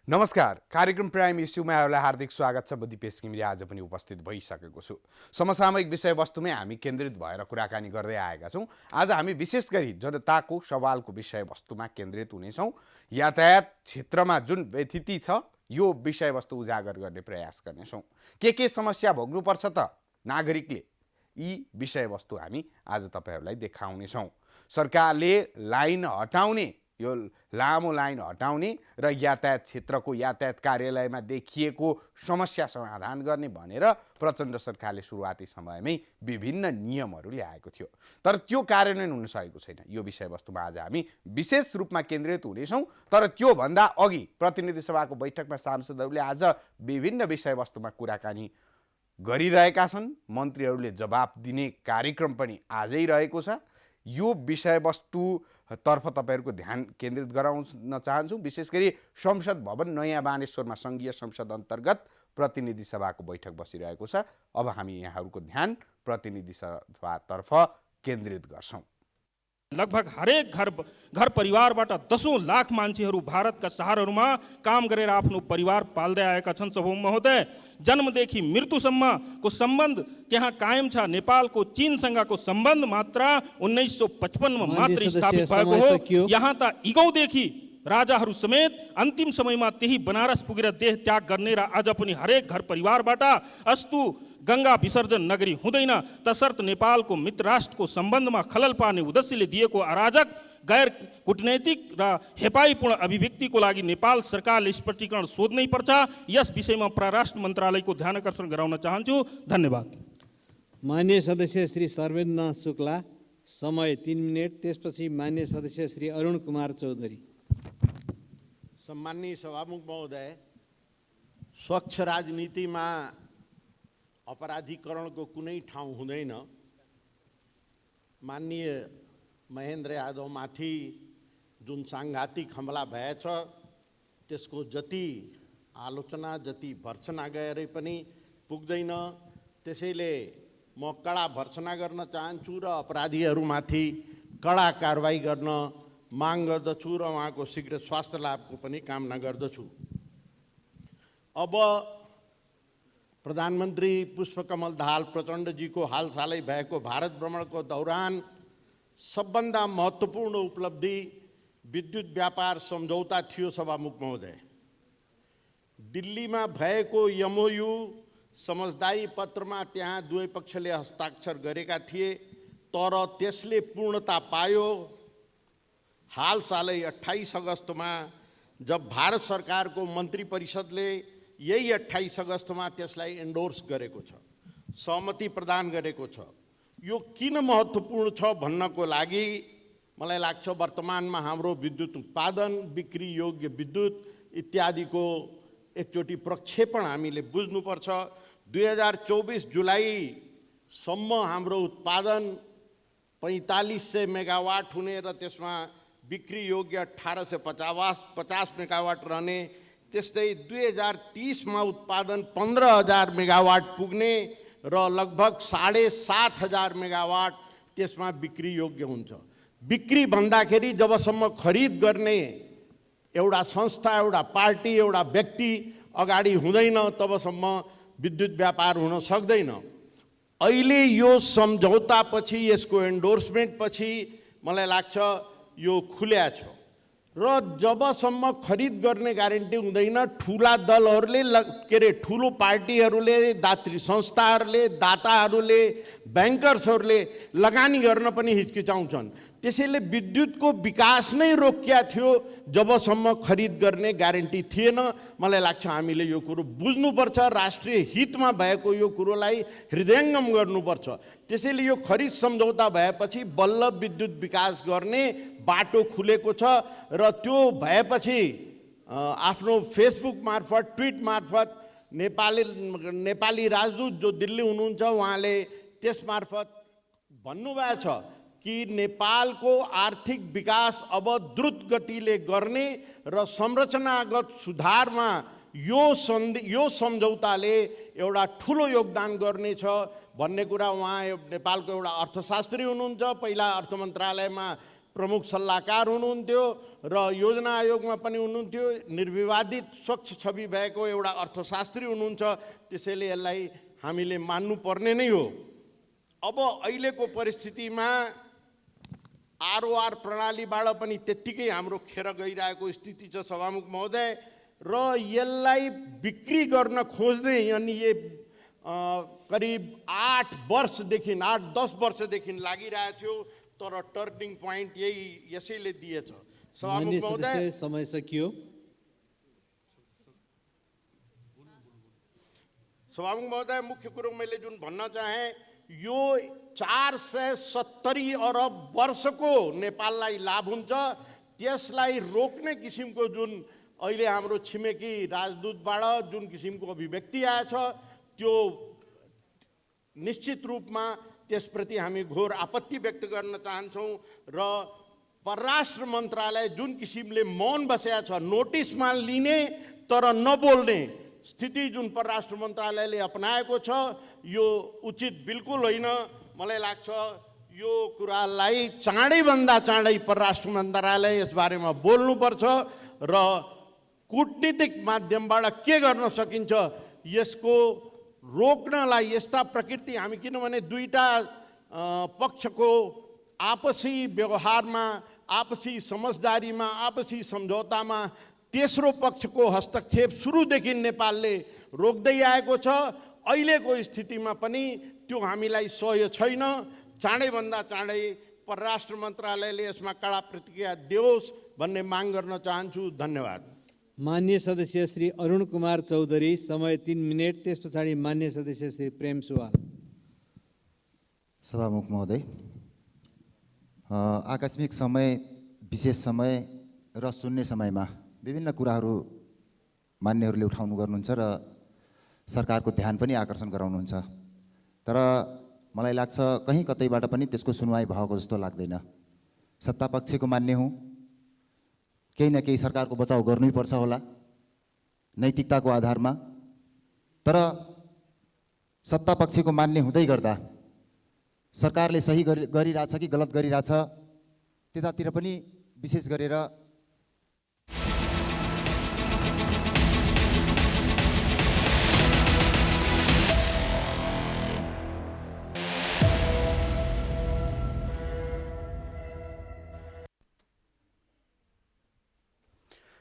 नमस्कार, कार्यक्रम प्राइम इस्युमा यहाँलाई हार्दिक स्वागत छ। म दिपेश घिमिरे आज पनि उपस्थित भइसकेको छु। समसामयिक विषयवस्तुमै हामी केन्द्रित भएर कुराकानी गर्दै आएका छौँ। आज हामी विशेष गरी जनताको सवालको विषयवस्तुमा केन्द्रित हुनेछौँ। यातायात क्षेत्रमा जुन व्यथिति छ यो विषयवस्तु उजागर गर्ने प्रयास गर्नेछौँ। के समस्या भोग्नुपर्छ त नागरिकले, यी विषयवस्तु हामी आज तपाईहरूलाई देखाउनेछौँ। सरकारले लाइन हटाउने, यो लामो लाइन हटाउने र यातायात क्षेत्रको यातायात कार्यालयमा देखिएको समस्या समाधान गर्ने भनेर प्रचण्ड सरकारले सुरुवाती समयमै विभिन्न नियमहरू ल्याएको थियो, तर त्यो कार्यान्वयन हुन सकेको छैन। यो विषयवस्तुमा आज हामी विशेष रूपमा केन्द्रित हुनेछौँ। तर त्योभन्दा अघि प्रतिनिधि सभाको बैठकमा सांसदहरूले आज विभिन्न विषयवस्तुमा कुराकानी गरिरहेका छन्। मन्त्रीहरूले जवाफ दिने कार्यक्रम पनि आजै रहेको छ। यो विषयवस्तुतर्फ तपाईहरूको ध्यान केन्द्रित गराउन चाहन्छु। विशेष गरी संसद भवन नयाँ बानेश्वरमा सङ्घीय संसद अन्तर्गत प्रतिनिधि सभाको बैठक बसिरहेको छ। अब हामी यहाँहरूको ध्यान प्रतिनिधि सभातर्फ केन्द्रित गर्छौँ। लगभग हरेक घर परिवारबाट 10औं लाख मान्छेहरू भारतका शहरहरूमा काम गरेर आफ्नो परिवार पाल्दै आएका छन्। सभामुख महोदय, जन्मदेखि मृत्युसम्मको सम्बन्ध त्यहाँ कायम छ। नेपालको चीनसँगको सम्बन्ध मात्र 1955 मा मात्र स्थापित भएको हो। यहाँ त इगौँदेखि राजाहरू समेत अन्तिम समयमा त्यही बनारस पुगेर देह त्याग गर्ने र आज पनि हरेक घर परिवारबाट अस्तु गंगा विसर्जन नगरी हुँदैन, तसर्थ नेपालको मित्र राष्ट्रको सम्बन्धमा खलल पार्ने उद्देश्यले दिएको अराजक गैर कूटनैतिक र हेपाईपूर्ण अभिव्यक्तिको लागि नेपाल सरकारले स्पष्टीकरण सोध्नै पर्छ। यस विषयमा परराष्ट्र मन्त्रालयको ध्यान आकर्षण गराउन चाहन्छु। धन्यवाद। माननीय सदस्य श्री सर्वेन्द्रनाथ शुक्ला, समय 3 मिनट। त्यसपछि माननीय सदस्य श्री अरुण कुमार चौधरी। सम्माननीय सभामुख महोदय, स्वच्छ राजनीतिमा अपराधीकरणको कुनै ठाउँ हुँदैन। माननीय महेन्द्र यादवमाथि जुन साङ्घातिक हमला भएछ त्यसको जति आलोचना, जति भर्त्सना गरे पनि पुग्दैन। त्यसैले म कडा भर्त्सना गर्न चाहन्छु र अपराधीहरूमाथि कडा कारवाही गर्न माग गर्दछु र उहाँको शीघ्र स्वास्थ्य लाभको पनि कामना गर्दछु। अब प्रधानमन्त्री पुष्पकमल दाहाल प्रचण्डजीको हालसालै भएको भारत भ्रमणको दौरान सबभन्दा महत्त्वपूर्ण उपलब्धि विद्युत व्यापार सम्झौता थियो। सभामुख महोदय, दिल्लीमा भएको एमओयू समझदारी पत्रमा त्यहाँ दुवै पक्षले हस्ताक्षर गरेका थिए, तर त्यसले पूर्णता पायो हालसालै 28 अगस्तमा, जब भारत सरकारको मन्त्री परिषदले यही 28 अगस्तमा त्यसलाई एन्डोर्स गरेको छ, सहमति प्रदान गरेको छ। यो किन महत्त्वपूर्ण छ भन्नको लागि मलाई लाग्छ वर्तमानमा हाम्रो विद्युत उत्पादन, बिक्री योग्य विद्युत इत्यादिको एकचोटि प्रक्षेपण हामीले बुझ्नुपर्छ। 2024 जुलाईसम्म हाम्रो उत्पादन 4500 मेगावाट हुने र त्यसमा बिक्री योग्य 1850 मेगावाट रहने। त्यस्तै 2030 मा उत्पादन 15000 मेगावाट पुग्ने र लगभग 7500 मेगावाट त्यसमा बिक्री योग्य हुन्छ। बिक्री भन्दाखेरि जबसम्म खरिद गर्ने एउटा संस्था, एउटा पार्टी, एउटा व्यक्ति अगाडि हुँदैन तबसम्म विद्युत व्यापार हुन सक्दैन। अहिले यो सम्झौतापछि, यसको एन्डोर्समेन्ट पछि मलाई लाग्छ यो खुल्या छ र जबसम्म खरिद गर्ने ग्यारेन्टी हुँदैन, ठुला दलहरूले ठुलो पार्टीहरूले, दात्री संस्थाहरूले, दाताहरूले, ब्याङ्कर्सहरूले लगानी गर्न पनि हिचकिचाउँछन्। त्यसैले विद्युतको विकास नै रोकिया थियो जबसम्म खरिद गर्ने ग्यारेन्टी थिएन। मलाई लाग्छ हामीले यो कुरो बुझ्नुपर्छ, राष्ट्रिय हितमा भएको यो कुरोलाई हृदयङ्गम गर्नुपर्छ। त्यसैले यो खरिद सम्झौता भएपछि बल्ल विद्युत विकास गर्ने बाटो खुलेको छ र त्यो भएपछि आफ्नो फेसबुक मार्फत, ट्विट मार्फत नेपाली राजदूत जो दिल्ली हुनुहुन्छ उहाँले त्यस मार्फत भन्नुभएको छ कि नेपालको आर्थिक विकास अब द्रुत गतिले गर्ने र संरचनागत सुधारमा यो सम्झौताले एउटा ठुलो योगदान गर्नेछ भन्ने कुरा उहाँ नेपालको एउटा अर्थशास्त्री हुनुहुन्छ। पहिला अर्थ मन्त्रालयमा प्रमुख सल्लाहकार हुनुहुन्थ्यो र योजना आयोगमा पनि हुनुहुन्थ्यो। निर्विवादित स्वच्छ छवि भएको एउटा अर्थशास्त्री हुनुहुन्छ। त्यसैले यसलाई हामीले मान्नुपर्ने नै हो। अब अहिलेको परिस्थितिमा आरओआर प्रणालीबाट पनि त्यत्तिकै हाम्रो खेर गइरहेको स्थिति छ सभामुख महोदय, र यसलाई बिक्री गर्न खोज्दै अनि करिब 8-10 वर्षदेखि लागिरहेको थियो, तर टर्निङ पोइन्ट यसैले दिएछ। सभामुख मान्य महोदय, सदस्य समय सकियो। सभामुख महोदय, मुख्य कुरो मैले जुन भन्न चाहे, यो 470 अरब वर्षको नेपाललाई लाभ हुन्छ। त्यसलाई रोक्ने किसिमको जुन अहिले हाम्रो छिमेकी राजदूतबाट जुन किसिमको अभिव्यक्ति आएछ, त्यो निश्चित रूपमा त्यसप्रति हामी घोर आपत्ति व्यक्त गर्न चाहन्छौँ। र परराष्ट्र मन्त्रालय जुन किसिमले मौन बसेको छ, नोटिसमा लिने तर नबोल्ने स्थिति जुन परराष्ट्र मन्त्रालयले अपनाएको छ, यो उचित बिल्कुल होइन। मलाई लाग्छ यो कुरालाई चाँडैभन्दा चाँडै परराष्ट्र मन्त्रालय यसबारेमा बोल्नुपर्छ र कूटनीतिक माध्यमबाट के गर्न सकिन्छ यसको रोक्नलाई। यस्ता प्रकृति हामी, किनभने दुईटा पक्षको आपसी व्यवहारमा, आपसी समझदारीमा, आपसी सम्झौतामा तेस्रो पक्षको हस्तक्षेप सुरुदेखि नेपालले रोक्दै आएको छ। अहिलेको स्थितिमा पनि त्यो हामीलाई सह्य छैन। चाँडैभन्दा चाँडै परराष्ट्र मन्त्रालयले यसमा कडा प्रतिक्रिया दियोस् भन्ने माग गर्न चाहन्छु। धन्यवाद। मान्य सदस्य श्री अरुण कुमार चौधरी, समय 3 मिनेट। त्यस पछाडि मान्य सदस्य श्री प्रेम सुवाल। सभामुख महोदय, आकस्मिक समय, विशेष समय र सुन्ने समयमा विभिन्न कुराहरू मान्यहरूले उठाउनु गर्नुहुन्छ र सरकारको ध्यान पनि आकर्षण गराउनुहुन्छ, तर मलाई लाग्छ कहीँ कतैबाट पनि त्यसको सुनवाई भएको जस्तो लाग्दैन। सत्तापक्षको मान्य हुँ, केही न केही सरकारको बचाउ गर्नैपर्छ होला नैतिकताको आधारमा, तर सत्तापक्षको मान्य हुँदै गर्दा सरकारले सही गरिरहेछ कि गलत गरिरहेछ त्यतातिर पनि विशेष गरेर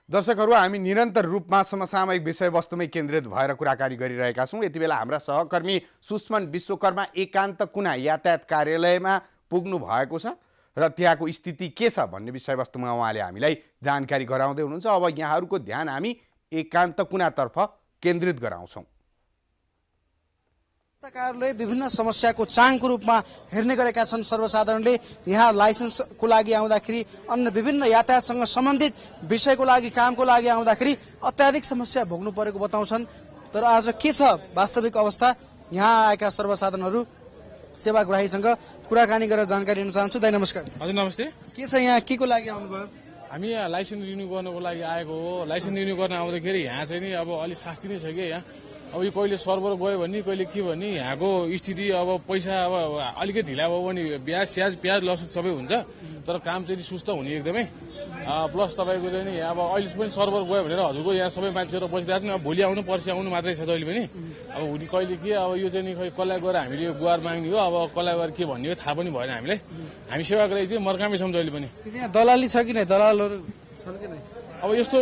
दर्शकहरू, हामी निरन्तर रूपमा समसामयिक विषयवस्तुमै केन्द्रित भएर कुराकानी गरिरहेका छौँ। यति बेला हाम्रा सहकर्मी सुष्मन विश्वकर्मा एकान्त कुना यातायात कार्यालयमा पुग्नु भएको छ र त्यहाँको स्थिति के छ भन्ने विषयवस्तुमा उहाँले हामीलाई जानकारी गराउँदै हुनुहुन्छ। अब यहाँहरूको ध्यान हामी एकान्त कुनातर्फ केन्द्रित गराउँछौँ। कार्यालय विभिन्न समस्याको चाङको रूपमा हेर्ने गरेका छन्। सर्वसाधारणले यहाँ लाइसेन्सको लागि आउँदाखेरि, अन्य विभिन्न यातायातसँग सम्बन्धित विषयको लागि, कामको लागि आउँदाखेरि अत्याधिक समस्या भोग्नु परेको बताउँछन्। तर आज के छ वास्तविक अवस्था, यहाँ आएका सर्वसाधारणहरू सेवाग्राहीसँग कुराकानी गरेर जानकारी लिन चाहन्छु। दाइ नमस्कार। हजुर नमस्ते। के छ यहाँ, के को लागि आउनुभयो? हामी यहाँ लाइसेन्स रिन्यू गर्नको लागि आएको हो। लाइसेन्स रिन्यू गर्न आउँदाखेरि यहाँ चाहिँ नि अब अलिक शास्ति नै छ कि यहाँ अब यो कहिले सर्भर गयो भने कहिले के भने यहाँको स्थिति अब पैसा अब अलिकति ढिला भयो भने प्याज लसुन सबै हुन्छ, तर काम चाहिँ सुस्त हुने एकदमै। प्लस तपाईँको चाहिँ नि अब अहिले पनि सर्भर गयो भनेर हजुरको यहाँ सबै मान्छेहरू बसिरहेको छ नि। अब भोलि आउनु पर्सि आउनु मात्रै छ जहिले पनि। अब हुने कहिले के अब यो चाहिँ नि खै कसलाई गएर हामीले गुहार माग्ने हो, अब कसलाई गएर के भन्ने हो थाहा पनि भएन हामीलाई। हामी सेवाग्राही चाहिँ मर्कामै छौँ जहिले पनि। दलाली छ कि नै, दलालहरू छन् कि नै? अब यस्तो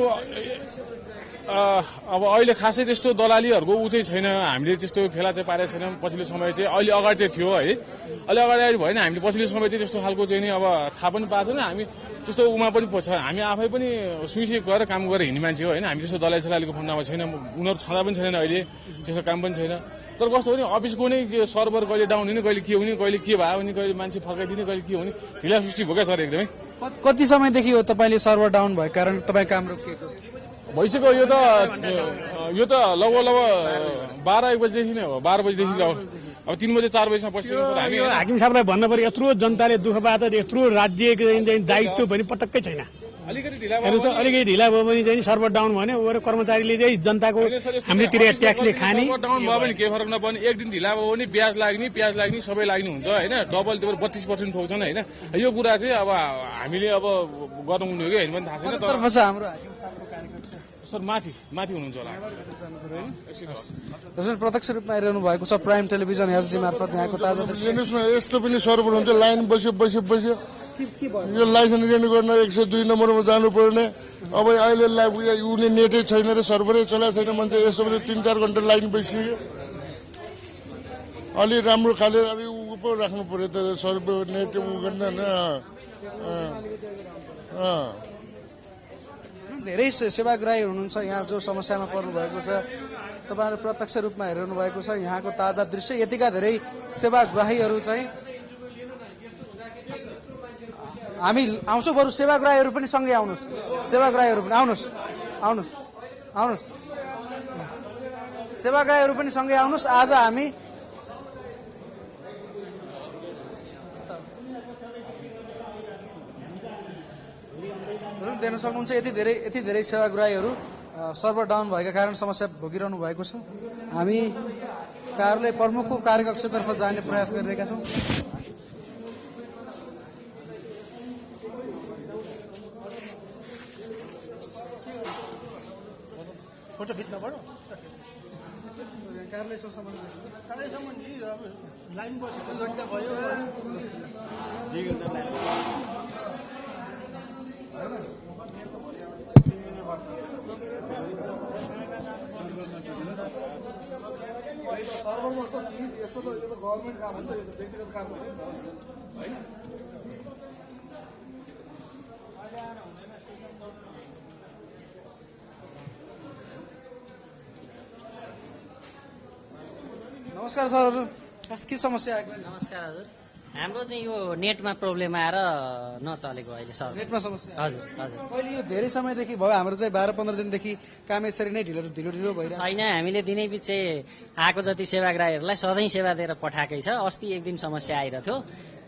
अब अहिले खासै त्यस्तो दलालीहरूको ऊ चाहिँ छैन। हामीले त्यस्तो फेला चाहिँ पारेको छैनौँ पछिल्लो समय चाहिँ। अहिले अगाडि चाहिँ थियो है, अहिले अगाडि भएन। हामीले पछिल्लो समय चाहिँ त्यस्तो खालको चाहिँ नि अब थाहा पनि पाएको छैन। हामी त्यस्तो उमा पनि छ, हामी आफै पनि सुइसुई गएर काम गरेर हिँड्ने मान्छे हो होइन। हामी त्यस्तो दलाली सलालीको फन्दामा छैन, उनीहरू छँदा पनि छैन अहिले, त्यस्तो काम पनि छैन। तर कस्तो हो नि, अफिसको नै सर्भर कहिले डाउन हुने, कहिले के हुने, कहिले के भयो भने, कहिले मान्छे फर्काइदिने, कहिले के हुने, ढिला सुस्ती भयो क्या सर एकदमै। कति समयदेखि हो तपाईँले सर्भर डाउन भएको कारण तपाईँ काम रोकिएको? भइसक्यो यो त लगभग 12-1 बजीदेखि नै हो। 12 बजीदेखि अब 3 बजे 4 बजीसम्म पसिसक्यो। हामी हाकिम साहबलाई भन्नु पर्यो, यत्रो जनताले दुःख पाएको छ, यत्रो राज्यको दायित्व पनि पटक्कै छैन। अलिकति ढिला हेर्नु त अलिकति ढिला भयो भने चाहिँ सर्भर डाउन भन्यो अरू कर्मचारीले चाहिँ जनताको हामीले तिरेको ट्याक्सले खाने डाउन भयो भने केही फरक नपर्ने, एक दिन ढिला भयो भने प्याज लाग्ने सबै लाग्ने हुन्छ होइन। डबल त्यो 32% ठोक्छन् होइन। यो कुरा चाहिँ अब हामीले अब गर्नु हुने हो कि होइन पनि थाहा छैन। तर्फ छ हाम्रो हाकिम साहबको कार्यकक्ष सर माथि हुनुहुन्छ होला। जसले प्रत्यक्ष रूपमा हेरिरहनु भएको छ प्राइम टेलिभिजन एचडी मार्फत यहाँको ताजा दृश्य। हेर्नुहोस् न, यस्तो पनि सर्भर हुन्छ, लाइन बस्यो यो लाइसेन्स रिन्यू गर्न 102 नम्बरमा जानुपर्ने। अब अहिले उनी नेटै छैन रे, सर्भरै चलाएको छैन, मान्छे यसो पनि 3-4 घन्टा लाइन बसियो। अलि राम्रो खाले अलि उ पो राख्नु पर्यो त, सर्भर नेट उ गर्न धेरै सेवाग्राहीहरू हुनुहुन्छ यहाँ जो समस्यामा पर्नु भएको छ। तपाईँहरू प्रत्यक्ष रूपमा हेरिरहनु भएको छ यहाँको ताजा दृश्य। यतिका धेरै सेवाग्राहीहरू चाहिँ हामी आउँछौँ, बरु सेवाग्राहीहरू पनि सँगै आउनुहोस्, सेवाग्राहीहरू पनि आउनुहोस्, सेवाग्राहीहरू पनि सँगै आउनुहोस्। आज हामी देख्न सक्नुहुन्छ यति धेरै सेवाग्राहीहरू सर्भर डाउन भएका कारण समस्या भोगिरहनु भएको छ। हामी कार्यालय प्रमुखको कार्यकक्षतर्फ जाने प्रयास गरिरहेका छौँ। फोटो खिच्न पर्यो कार्यलयसम्म अब लाइन बसेको घन्टा भयो। सर्भर जस्तो चिज यस्तो त यो त गभर्मेन्ट काम हो नि त, यो त व्यक्तिगत काम होइन। नमस्कार सर, के समस्या आएको? नमस्कार हजुर, हाम्रो चाहिँ यो नेटमा प्रब्लम आएर नचलेको अहिले सर। नेटमा समस्या? हजुर हजुर। पहिले यो धेरै समयदेखि भयो, हाम्रो चाहिँ 12-15 दिनदेखि काम यसरी नै ढिलो भइरहेको छैन। हामीले दिनै पछि आएको जति सेवाग्राहीहरूलाई सधैँ सेवा दिएर पठाएकै छ। अस्ति एक दिन समस्या आइरहेको थियो,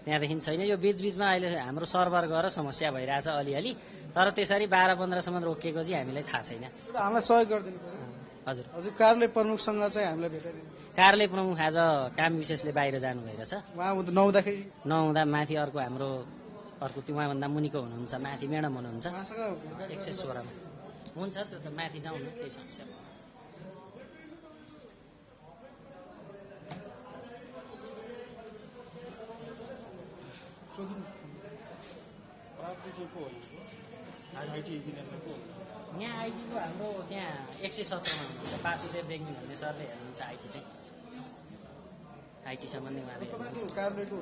त्यहाँदेखि छैन। यो बीचबीचमा अहिले हाम्रो सर्भर गएर समस्या भइरहेछ अलिअलि, तर त्यसरी 12-15सम्म रोकिएको चाहिँ हामीलाई थाहा छैन। हामीलाई सहयोग गरिदिनु पर्यो। हजुर हजुर, कार्यालय प्रमुखसँग चाहिँ हामीलाई भेटाइदिनु। कार्यालय प्रमुख आज काम विशेषले बाहिर जानु भइरहेछ। उहाँ नहुँदाखेरि नहुँदा माथि अर्को हाम्रो त्यो उहाँभन्दा मुनिको हुनुहुन्छ, माथि म्याडम हुनुहुन्छ 116 मा हुन्छ। त्यो त माथि जाउँ न, केही समस्या यहाँ आइटीको हाम्रो त्यहाँ 117 मा हुनुहुन्छ वासुदेव रेग्मी भन्ने सरले हेर्नुहुन्छ आइटी चाहिँ। आइटी सम्बन्धी उहाँले कार्यालयको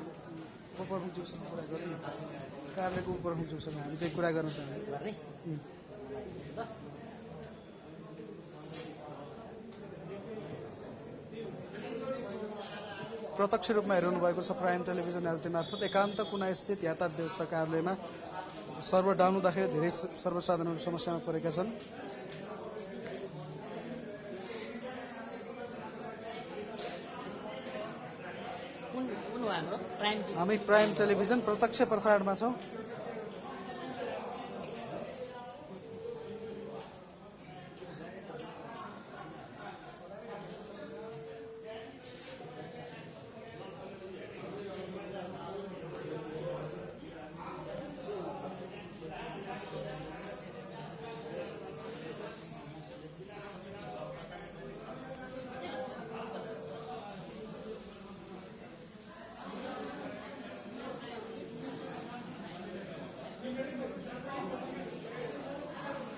उपप्रमुखज्यूसँग कुरा गरौँ। कार्यालयको उपप्रमुखज्यूसँग हामी चाहिँ कुरा गर्न चाहन्छौँ। प्रत्यक्ष रूपमा हेरिरहनु भएको छ प्राइम टेलिभिजन एचडी मार्फत एकान्त कुना स्थित यातायात व्यवस्था कार्यालयमा सर्भर डाउन हुँदाखेरि धेरै सर्वसाधारणहरू समस्यामा परेका छन्। हामी प्राइम टेलिभिजन प्रत्यक्ष प्रसारणमा छौँ।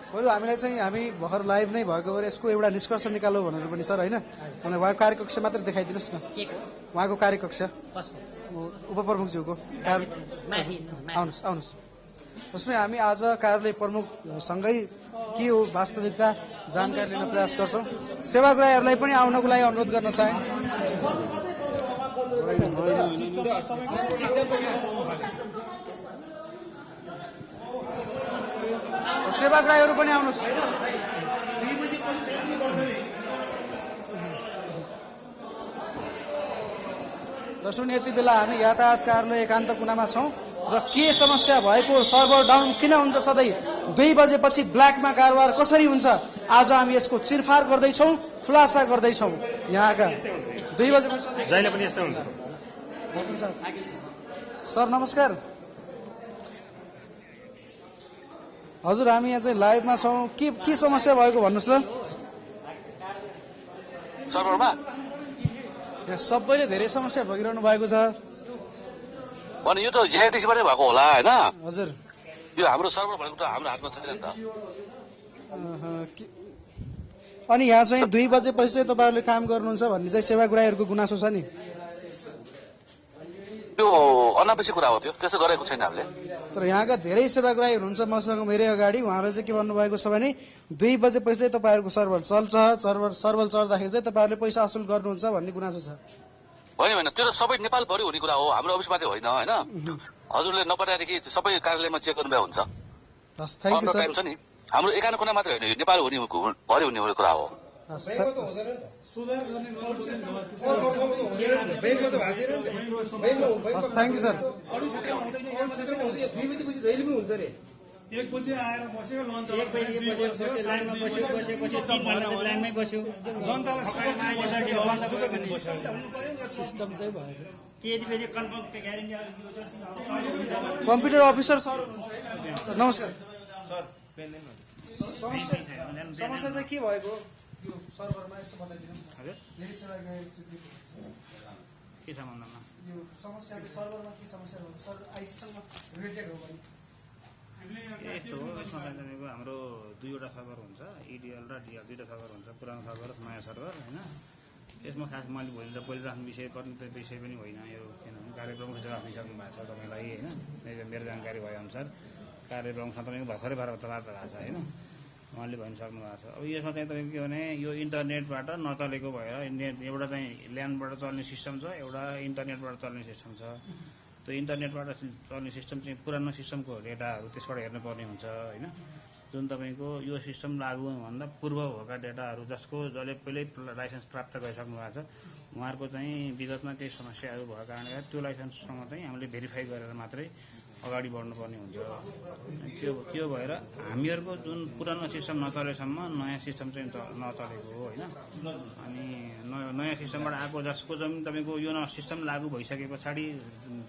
बरु हामीलाई चाहिँ हामी भर्खर लाइभ नै भएको भएर यसको एउटा निष्कर्ष निकाल्नु भनेर पनि सर होइन, मलाई उहाँको कार्यकक्ष मात्र देखाइदिनुहोस् न। उहाँको कार्यकक्ष उपप्रमुखज्यूको आउनुहोस्। जसमा हामी आज कार्यालय प्रमुखसँगै के हो वास्तविकता जानकारी लिन प्रयास गर्छौँ। सेवाग्राहीहरूलाई पनि आउनको लागि अनुरोध गर्न चाहे। सेवाग्राहीहरू पनि आउनुहोस्। दर्शक यति बेला हामी यातायात कार्यालय एकान्त कुनामा छौँ र के समस्या भएको, सर्भर डाउन किन हुन्छ सधैँ 2 बजेपछि ब्ल्याकमा कारोबार कसरी हुन्छ आज हामी यसको चिरफार गर्दैछौँ, खुलासा गर्दैछौँ। यहाँका 2 बजेपछि जहिले पनि यस्तो हुन्छ। सर नमस्कार। हजुर हामी यहाँ चाहिँ लाइभमा छौँ, के समस्या भएको भन्नुहोस् ल। सर्भरमा यहाँ सबैले धेरै समस्या भइरहनु भएको छ। भने यो त जेआइटिसीबाटै भएको होला होइन? हजुर यो हाम्रो सर्भर भनेको त हाम्रो हातमा छैन नि त। अनि यहाँ चाहिँ 2 बजेपछि चाहिँ तपाईँहरूले काम गर्नुहुन्छ भन्ने चाहिँ सेवाग्राहीहरूको गुनासो छ नि। त्यो अनावश्यक कुरा हो, त्यो त्यसो गरेको छैन हामीले। तर यहाँका धेरै सेवाग्राही हुनुहुन्छ मसँग मेरै अगाडि, उहाँहरूले चाहिँ के भन्नुभएको छ भने 2 बजेपछि चाहिँ तपाईँहरूको सर्भर चल्छ, सर्भर चल्दाखेरि चाहिँ तपाईँहरूले पैसा असुल गर्नुहुन्छ भन्ने गुनासो छ। होइन होइन, त्यो त सबै नेपालभरि हुने कुरा हो, हाम्रो अफिस मात्रै होइन होइन। हजुरले नपठाएदेखि सबै कार्यालयमा चेक गर्नुभयो हुन्छ। Thank you sir. टाइम छ नि, हाम्रो एकानो कुना मात्रै होइन, यो नेपाल हुने भरि हुने कुरा हो। Thank you sir. 1 बजे आएर बस्यो, लन्च 1 बजे बस्यो, लाइनमा बस्यो, 3 महिना लाइनमै बस्यो, जनतालाई सुख दिन बस्यो, दुःख दिन बस्यो। सिस्टम चाहिँ भयो। के बजे confirm guarantee computer officer sir नमस्कार सर। समस्या चाहिँ के भएको यो सर्भरमा यसो बताइदिनुहोस् न। धेरै सेवाग्राही के सम्बन्धमा यो समस्या सर्भरमा के समस्या हो सर, आइटीसँग रिलेटेड हो भने? यस्तो हो, यसमा चाहिँ तपाईँको हाम्रो 2वटा सर्भर हुन्छ, इडिएल र डिएल 2टा सर्भर हुन्छ, पुरानो सर्भर र नयाँ सर्भर होइन। यसमा खास मैले भोलि बोलिराख्ने विषय पर्ने त विषय पनि होइन यो, किनभने कार्यक्रम राखिसक्नु भएको छ तपाईँलाई होइन। मेरो जानकारी भएअनुसार कार्यक्रमसँग तपाईँको भर्खरै वार्ता भएको छ होइन, उहाँले भनिसक्नु भएको छ। अब यसमा चाहिँ तपाईँको के भने यो इन्टरनेटबाट नचलेको भएर एउटा चाहिँ ल्यान्डबाट चल्ने सिस्टम छ, एउटा इन्टरनेटबाट चल्ने सिस्टम छ। त्यो इन्टरनेटबाट चल्ने सिस्टम चाहिँ पुरानो सिस्टमको डेटाहरू त्यसबाट हेर्नुपर्ने हुन्छ होइन। जुन तपाईँको यो सिस्टम लागु हुनुभन्दा पूर्व भएका डेटाहरू जसले पहिल्यै लाइसेन्स प्राप्त गरिसक्नु भएको छ उहाँहरूको चाहिँ विगतमा केही समस्याहरू भएको कारणले गर्दा त्यो लाइसेन्ससँग चाहिँ हामीले भेरिफाई गरेर मात्रै अगाडि बढ्नुपर्ने हुन्छ। त्यो भएर हामीहरूको जुन पुरानो सिस्टम नचलेसम्म नयाँ सिस्टम चाहिँ नचलेको हो होइन। अनि नयाँ सिस्टमबाट आएको जसको चाहिँ तपाईँको यो सिस्टम लागु भइसके पछाडि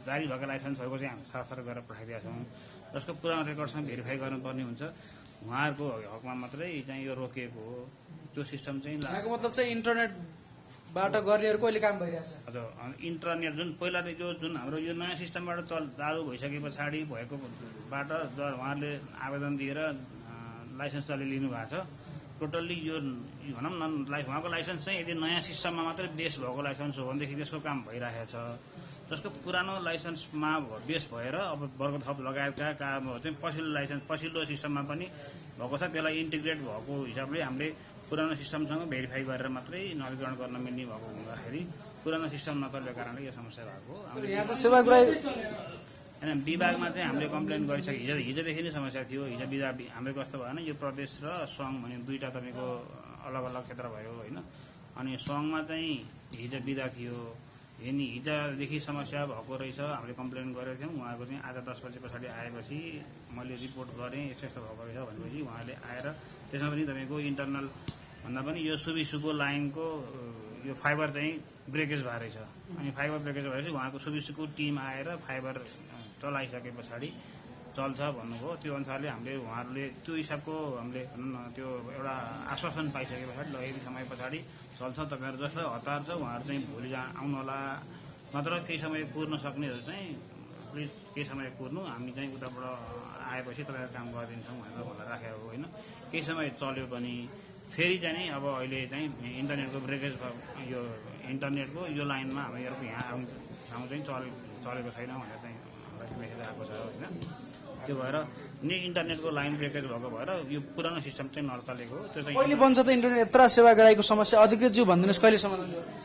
जारी भएको लाइसेन्सहरूको चाहिँ हामी सरसर गरेर पठाइदिएका छौँ, जसको पुरानो रेकर्डसँग भेरिफाई गर्नुपर्ने हुन्छ। उहाँहरूको हकमा मात्रै चाहिँ यो रोकिएको हो। त्यो सिस्टम चाहिँ मतलब चाहिँ इन्टरनेटबाट गर्नेहरूको अहिले काम भइरहेछ। हजुर, इन्टरनेट जुन पहिला जुन हाम्रो यो नयाँ सिस्टमबाट चालु भइसके पछाडि भएकोबाट उहाँहरूले आवेदन दिएर लाइसेन्स जसले लिनुभएको छ टोटल्ली यो भनौँ न उहाँको लाइसेन्स चाहिँ यदि नयाँ सिस्टममा मात्रै बेस भएको लाइसेन्स हो भनेदेखि त्यसको काम भइरहेको छ। जसको पुरानो लाइसेन्समा बेस भएर अब वर्ग थप लगायतका कामहरू चाहिँ पछिल्लो सिस्टममा पनि भएको छ, त्यसलाई इन्टिग्रेट भएको हिसाबले हामीले पुरानो सिस्टमसँग भेरिफाई गरेर मात्रै नवीकरण गर्न मिल्ने भएको हुँदाखेरि पुरानो सिस्टम नचलेको कारणले यो समस्या भएको होइन। विभागमा चाहिँ हामीले कम्प्लेन गरिसक्यो, हिजोदेखि नै समस्या थियो। हिजो हाम्रो कस्तो भएन, यो प्रदेश र सङ्घ भने 2टा तपाईँको अलग अलग क्षेत्र भयो होइन। अनि सङ्घमा चाहिँ हिजो बिदा थियो, हिजोदेखि समस्या भएको रहेछ, हामीले कम्प्लेन गरेको थियौँ। उहाँको चाहिँ आज 10 बजे पछाडि आएपछि मैले रिपोर्ट गरेँ यस्तो यस्तो भएको रहेछ भनेपछि उहाँले आएर त्यसमा पनि तपाईँको इन्टरनल भन्दा पनि यो सुबिसुको लाइनको यो फाइबर चाहिँ ब्रेकेज भएको रहेछ। अनि फाइबर ब्रेकेज भएपछि उहाँको सुबिसुको टिम आएर फाइबर चलाइसके पछाडि चल्छ भन्नुभयो। त्यो अनुसारले हामीले उहाँहरूले त्यो हिसाबको हामीले भनौँ न त्यो एउटा आश्वासन पाइसके पछाडि ल यति समय पछाडि चल्छ, तपाईँहरू जसलाई हतार छ उहाँहरू चाहिँ भोलि आउनु होला, नत्र केही समय कुर्न सक्नेहरू चाहिँ प्लिज केही समय कुर्नु, हामी चाहिँ उताबाट आएपछि तपाईँहरू काम गरिदिन्छौँ भनेर मलाई राखेको होइन। केही समय चल्यो पनि फेरि चाहिँ अब अहिले चाहिँ इन्टरनेटको ब्रेकेज यो इन्टरनेटको यो लाइनमा हामीहरूको यहाँ ठाउँ चाहिँ चलेको छैन भनेर चाहिँ मेसेज आएको छ होइन। त्यो भएर नि इन्टरनेटको लाइन ब्रेकेज भएको भएर यो पुरानो सिस्टम चाहिँ नचलेको हो। त्यो चाहिँ कहिले बन्छ त इन्टरनेट यत्र सेवाग्राहीको समस्या अधिकृत ज्यू भनिदिनुहोस् कहिले समाधान गर्नुहुन्छ?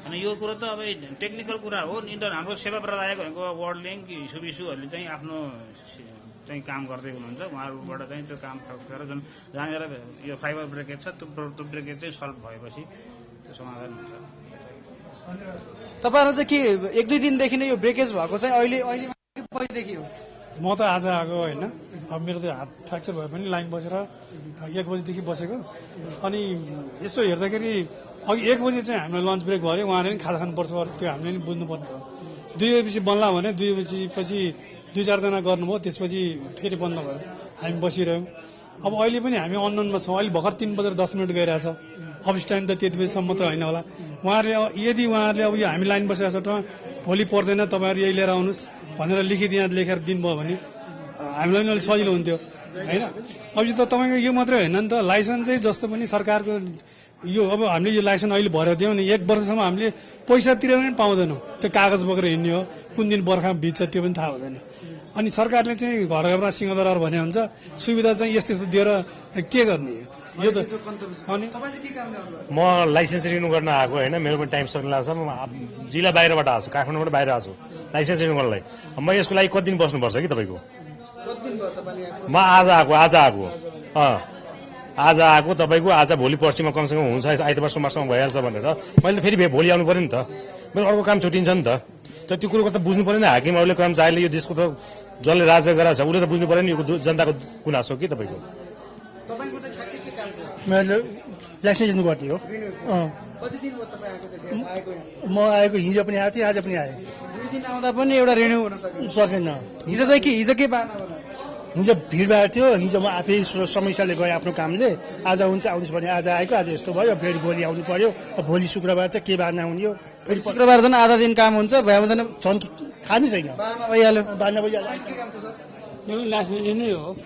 अनि यो कुरो त अब टेक्निकल कुरा हो। हाम्रो सेवा प्रदायक भनेको वर्ल्ड लिङ्क सुबिसुहरूले चाहिँ आफ्नो चाहिँ काम गर्दै हुनुहुन्छ, उहाँहरूबाट चाहिँ त्यो काम गरेर जुन जहाँनिर यो फाइबर ब्रेकेज छ त्यो ब्रेकेज चाहिँ सल्भ भएपछि त्यो समाधान हुन्छ। तपाईँहरू चाहिँ के 1-2 दिनदेखि नै यो ब्रेकेज भएको चाहिँ अहिले पहिलेदेखि हो? म त आज आएको होइन, अब मेरो त हात फ्र्याक्चर भए पनि लाइन बसेर 1 बजीदेखि बसेको। अनि यसो हेर्दाखेरि अघि 1 बजी चाहिँ हामीलाई लन्च ब्रेक भयो, उहाँले पनि खाजा खानुपर्छ, त्यो हामीले पनि बुझ्नुपर्ने भयो। 2 बजीपछि बन्ला भने 2 बजीपछि 2-4 जना गर्नुभयो, त्यसपछि फेरि बन्द भयो, हामी बसिरह्यौँ। अब अहिले पनि हामी अननमा छौँ, अहिले भर्खर 3 बजेर 10 मिनट गइरहेछ, अफिस टाइम त त्यति बजीसम्म त होइन होला। यदि उहाँहरूले अब यो हामी लाइन बसेको छ भोलि पर्दैन तपाईँहरू यही लिएर आउनुहोस् भनेर यहाँ लेखेर दिनुभयो भने हामीलाई पनि अलिक सजिलो हुन्थ्यो होइन। अब यो त तपाईँको यो मात्रै होइन नि त, लाइसेन्स चाहिँ जस्तो पनि सरकारको यो अब हामीले यो लाइसेन्स अहिले भरेर दियौँ नि, 1 वर्षसम्म हामीले पैसा तिरेर पनि पाउँदैनौँ, त्यो कागज बोकेर हिँड्ने हो, कुन दिन बर्खा भिज्छ त्यो पनि थाहा हुँदैन। अनि सरकारले चाहिँ घर घरमा सिंहदरबार भने हुन्छ, सुविधा चाहिँ यस्तो यस्तो दिएर के गर्ने यो त। अनि म लाइसेन्स रिन्यू गर्न आएको होइन, मेरो पनि टाइम सक्ने लाग्छ, म जिल्ला बाहिरबाट आएको छु, काठमाडौँबाट बाहिर आएको छु लाइसेन्स रिन्यू गर्नलाई। म यसको लागि कति दिन बस्नुपर्छ कि तपाईँको? म आज आएको तपाईँको, आज भोलि पर्सिमा कमसेकम हुन्छ, आइतबार सोमबारसम्म भइहाल्छ भनेर मैले त फेरि भोलि आउनु पऱ्यो नि त, मेरो अर्को काम छुट्टिन्छ नि त। तर त्यो कुरोको त बुझ्नु पऱ्यो नि, हाकिमहरूले कर्मचारीले यो देशको त जसले राज्य गराएको छ उसले त बुझ्नु पऱ्यो नि यो जनताको गुनासो कि तपाईँको। मैले लाइसेन्स रिन्यू गर्ने हो। म आएको हिजो पनि आएको थिएँ, आज पनि आएँ। 2 दिन आउँदा पनि एउटा रिन्यू हुन सकेन। हिजो चाहिँ हिजो के बाना भयो? हिजो भिडभाड थियो, हिजो म आफै समस्याले गएँ आफ्नो कामले, आज हुन्छ आउनुहोस् भने आज आएको, आज यस्तो भयो, फेरि भोलि आउनु पर्यो, भोलि शुक्रबार चाहिँ के बाना हुने हो, फेरि शुक्रबार झन् आधा दिन काम हुन्छ, भए हुँदैन छन् थाहा नै छैन, बाना भइहाल्यो। यो लाइसेन्स लिनै हो,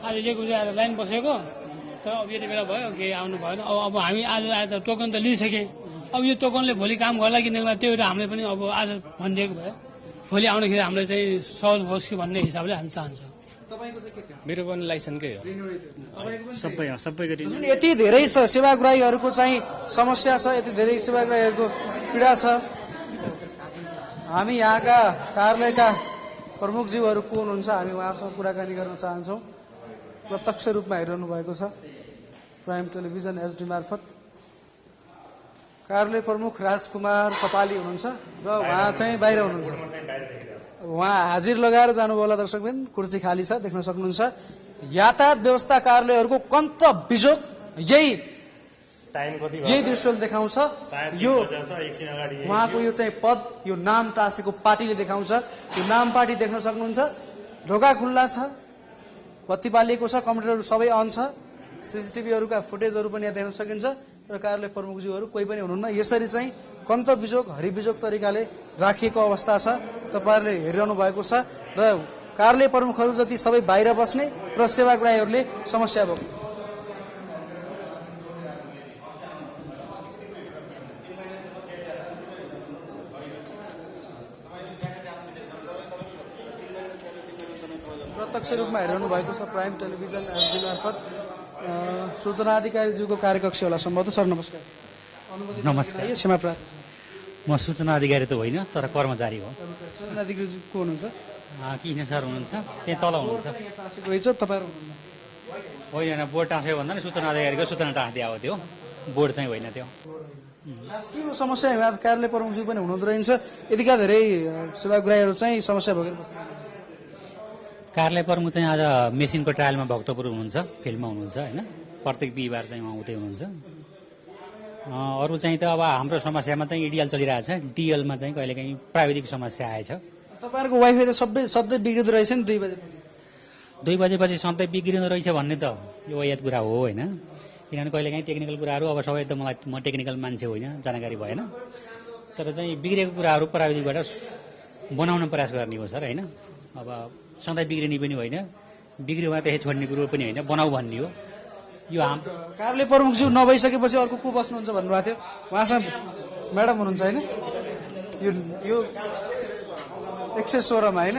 आज एक बजी आएर लाइन बसेको, तर अब यति बेला भयो केही आउनु भएन। अब हामी आज आएर टोकन त लिइसकेँ, अब यो टोकनले भोलि काम गर्ला कि नगर्ला त्यो एउटा हामीले पनि अब आज भनिदिएको भयो, भोलि आउँदाखेरि हामीलाई चाहिँ सहज होस् कि भन्ने हिसाबले हामी चाहन्छौँ। मेरो पनि लाइसेन्सकै हो, सबैको जुन यति धेरै सेवाग्राहीहरूको चाहिँ समस्या छ, यति धेरै सेवाग्राहीहरूको पीडा छ, हामी यहाँका कार्यालयका प्रमुखज्यूहरू को हुनुहुन्छ हामी उहाँहरूसँग कुराकानी गर्न चाहन्छौँ। प्रत्यक्ष रूपमा हेरिरहनु भएको छ प्राइम टेलिभिजन एचडी मार्फत। कार्यालय प्रमुख राजकुमार कपाली हुनुहुन्छ र उहाँ चाहिँ बाहिर हुनुहुन्छ, उहाँ हाजिर लगाएर जानुभयो होला। दर्शकबिन कुर्सी खाली छ, देख्न सक्नुहुन्छ। यातायात व्यवस्था कार्यालयहरूको कन्त बिजोग यही दृश्य देखाउँछ। यो उहाँको यो चाहिँ पद, यो नाम टाँसेको पार्टीले देखाउँछ। यो नाम पार्टी देख्न सक्नुहुन्छ, ढोका खुल्ला छ, बत्ती बालिएको छ, कम्प्युटरहरू सबै अन छ, सिसिटिभीहरूका फुटेजहरू पनि यहाँ देख्न सकिन्छ। र कार्यालय प्रमुखज्यूहरू कोही पनि हुनुहुन्न। यसरी चाहिँ कन्त बिजोग हरिबिजोग तरिकाले राखिएको अवस्था छ, तपाईँहरूले हेरिरहनु भएको छ। र कार्यालय प्रमुखहरू जति सबै बाहिर बस्ने र सेवाग्राहीहरूले समस्या भोग्ने। प्रत्यक्ष रूपमा हेरिरहनु भएको छ प्राइम टेलिभिजन एचडी मार्फत। सूचना अधिकारीज्यूको कार्यकक्ष होला सम्भवतः। सर नमस्कार। नमस्कार। क्षमा प्रार्थी, म सूचना अधिकारी त होइन तर कर्मचारी हो। सूचना अधिकारी को हुनुहुन्छ? किन सर हुनुहुन्छ, त्यहाँ तल हुनुहुन्छ। रहेछ तपाईँहरू होइन, बोर्ड टाँस्यो भन्दा नि सूचना अधिकारीको सूचना टाँस्दिया हो, त्यो बोर्ड चाहिँ होइन। त्यो के समस्या कार्यालय प्रमुखज्यू पनि हुनुहुँदो रहेछ, यतिका धेरै सेवाग्राहीहरू चाहिँ समस्या भोगेर बस्नु। कार्यालय प्रमुख चाहिँ आज मेसिनको ट्रायलमा भक्तपुर हुनुहुन्छ, फिल्डमा हुनुहुन्छ होइन, प्रत्येक बिहिबार चाहिँ उहाँ उतै हुनुहुन्छ। अरू चाहिँ त अब हाम्रो समस्यामा चाहिँ इडिएल चलिरहेछ, डिएलमा चाहिँ कहिलेकाहीँ प्राविधिक समस्या आएछ। तपाईँहरूको वाइफाई त सधैँ बिग्रिँदो रहेछ नि 2 बजेपछि। 2 बजेपछि सधैँ बिग्रिँदो रहेछ भन्ने त यो याद कुरा हो होइन, किनभने कहिलेकाहीँ टेक्निकल कुराहरू, अब सबै त म टेक्निकल मान्छे होइन, जानकारी भएन, तर चाहिँ बिग्रेको कुराहरू प्राविधिकबाट बनाउन प्रयास गर्ने हो सर होइन। अब सधैँ बिग्रिने पनि होइन, बिग्रियो भने त्यसै छोड्ने कुरो पनि होइन, बनाऊ भन्ने हो। यो कार्यालय प्रमुखज्यू नभइसकेपछि अर्को को बस्नुहुन्छ भन्नुभएको थियो, उहाँसँग म्याडम हुनुहुन्छ होइन। यो 116 मा होइन।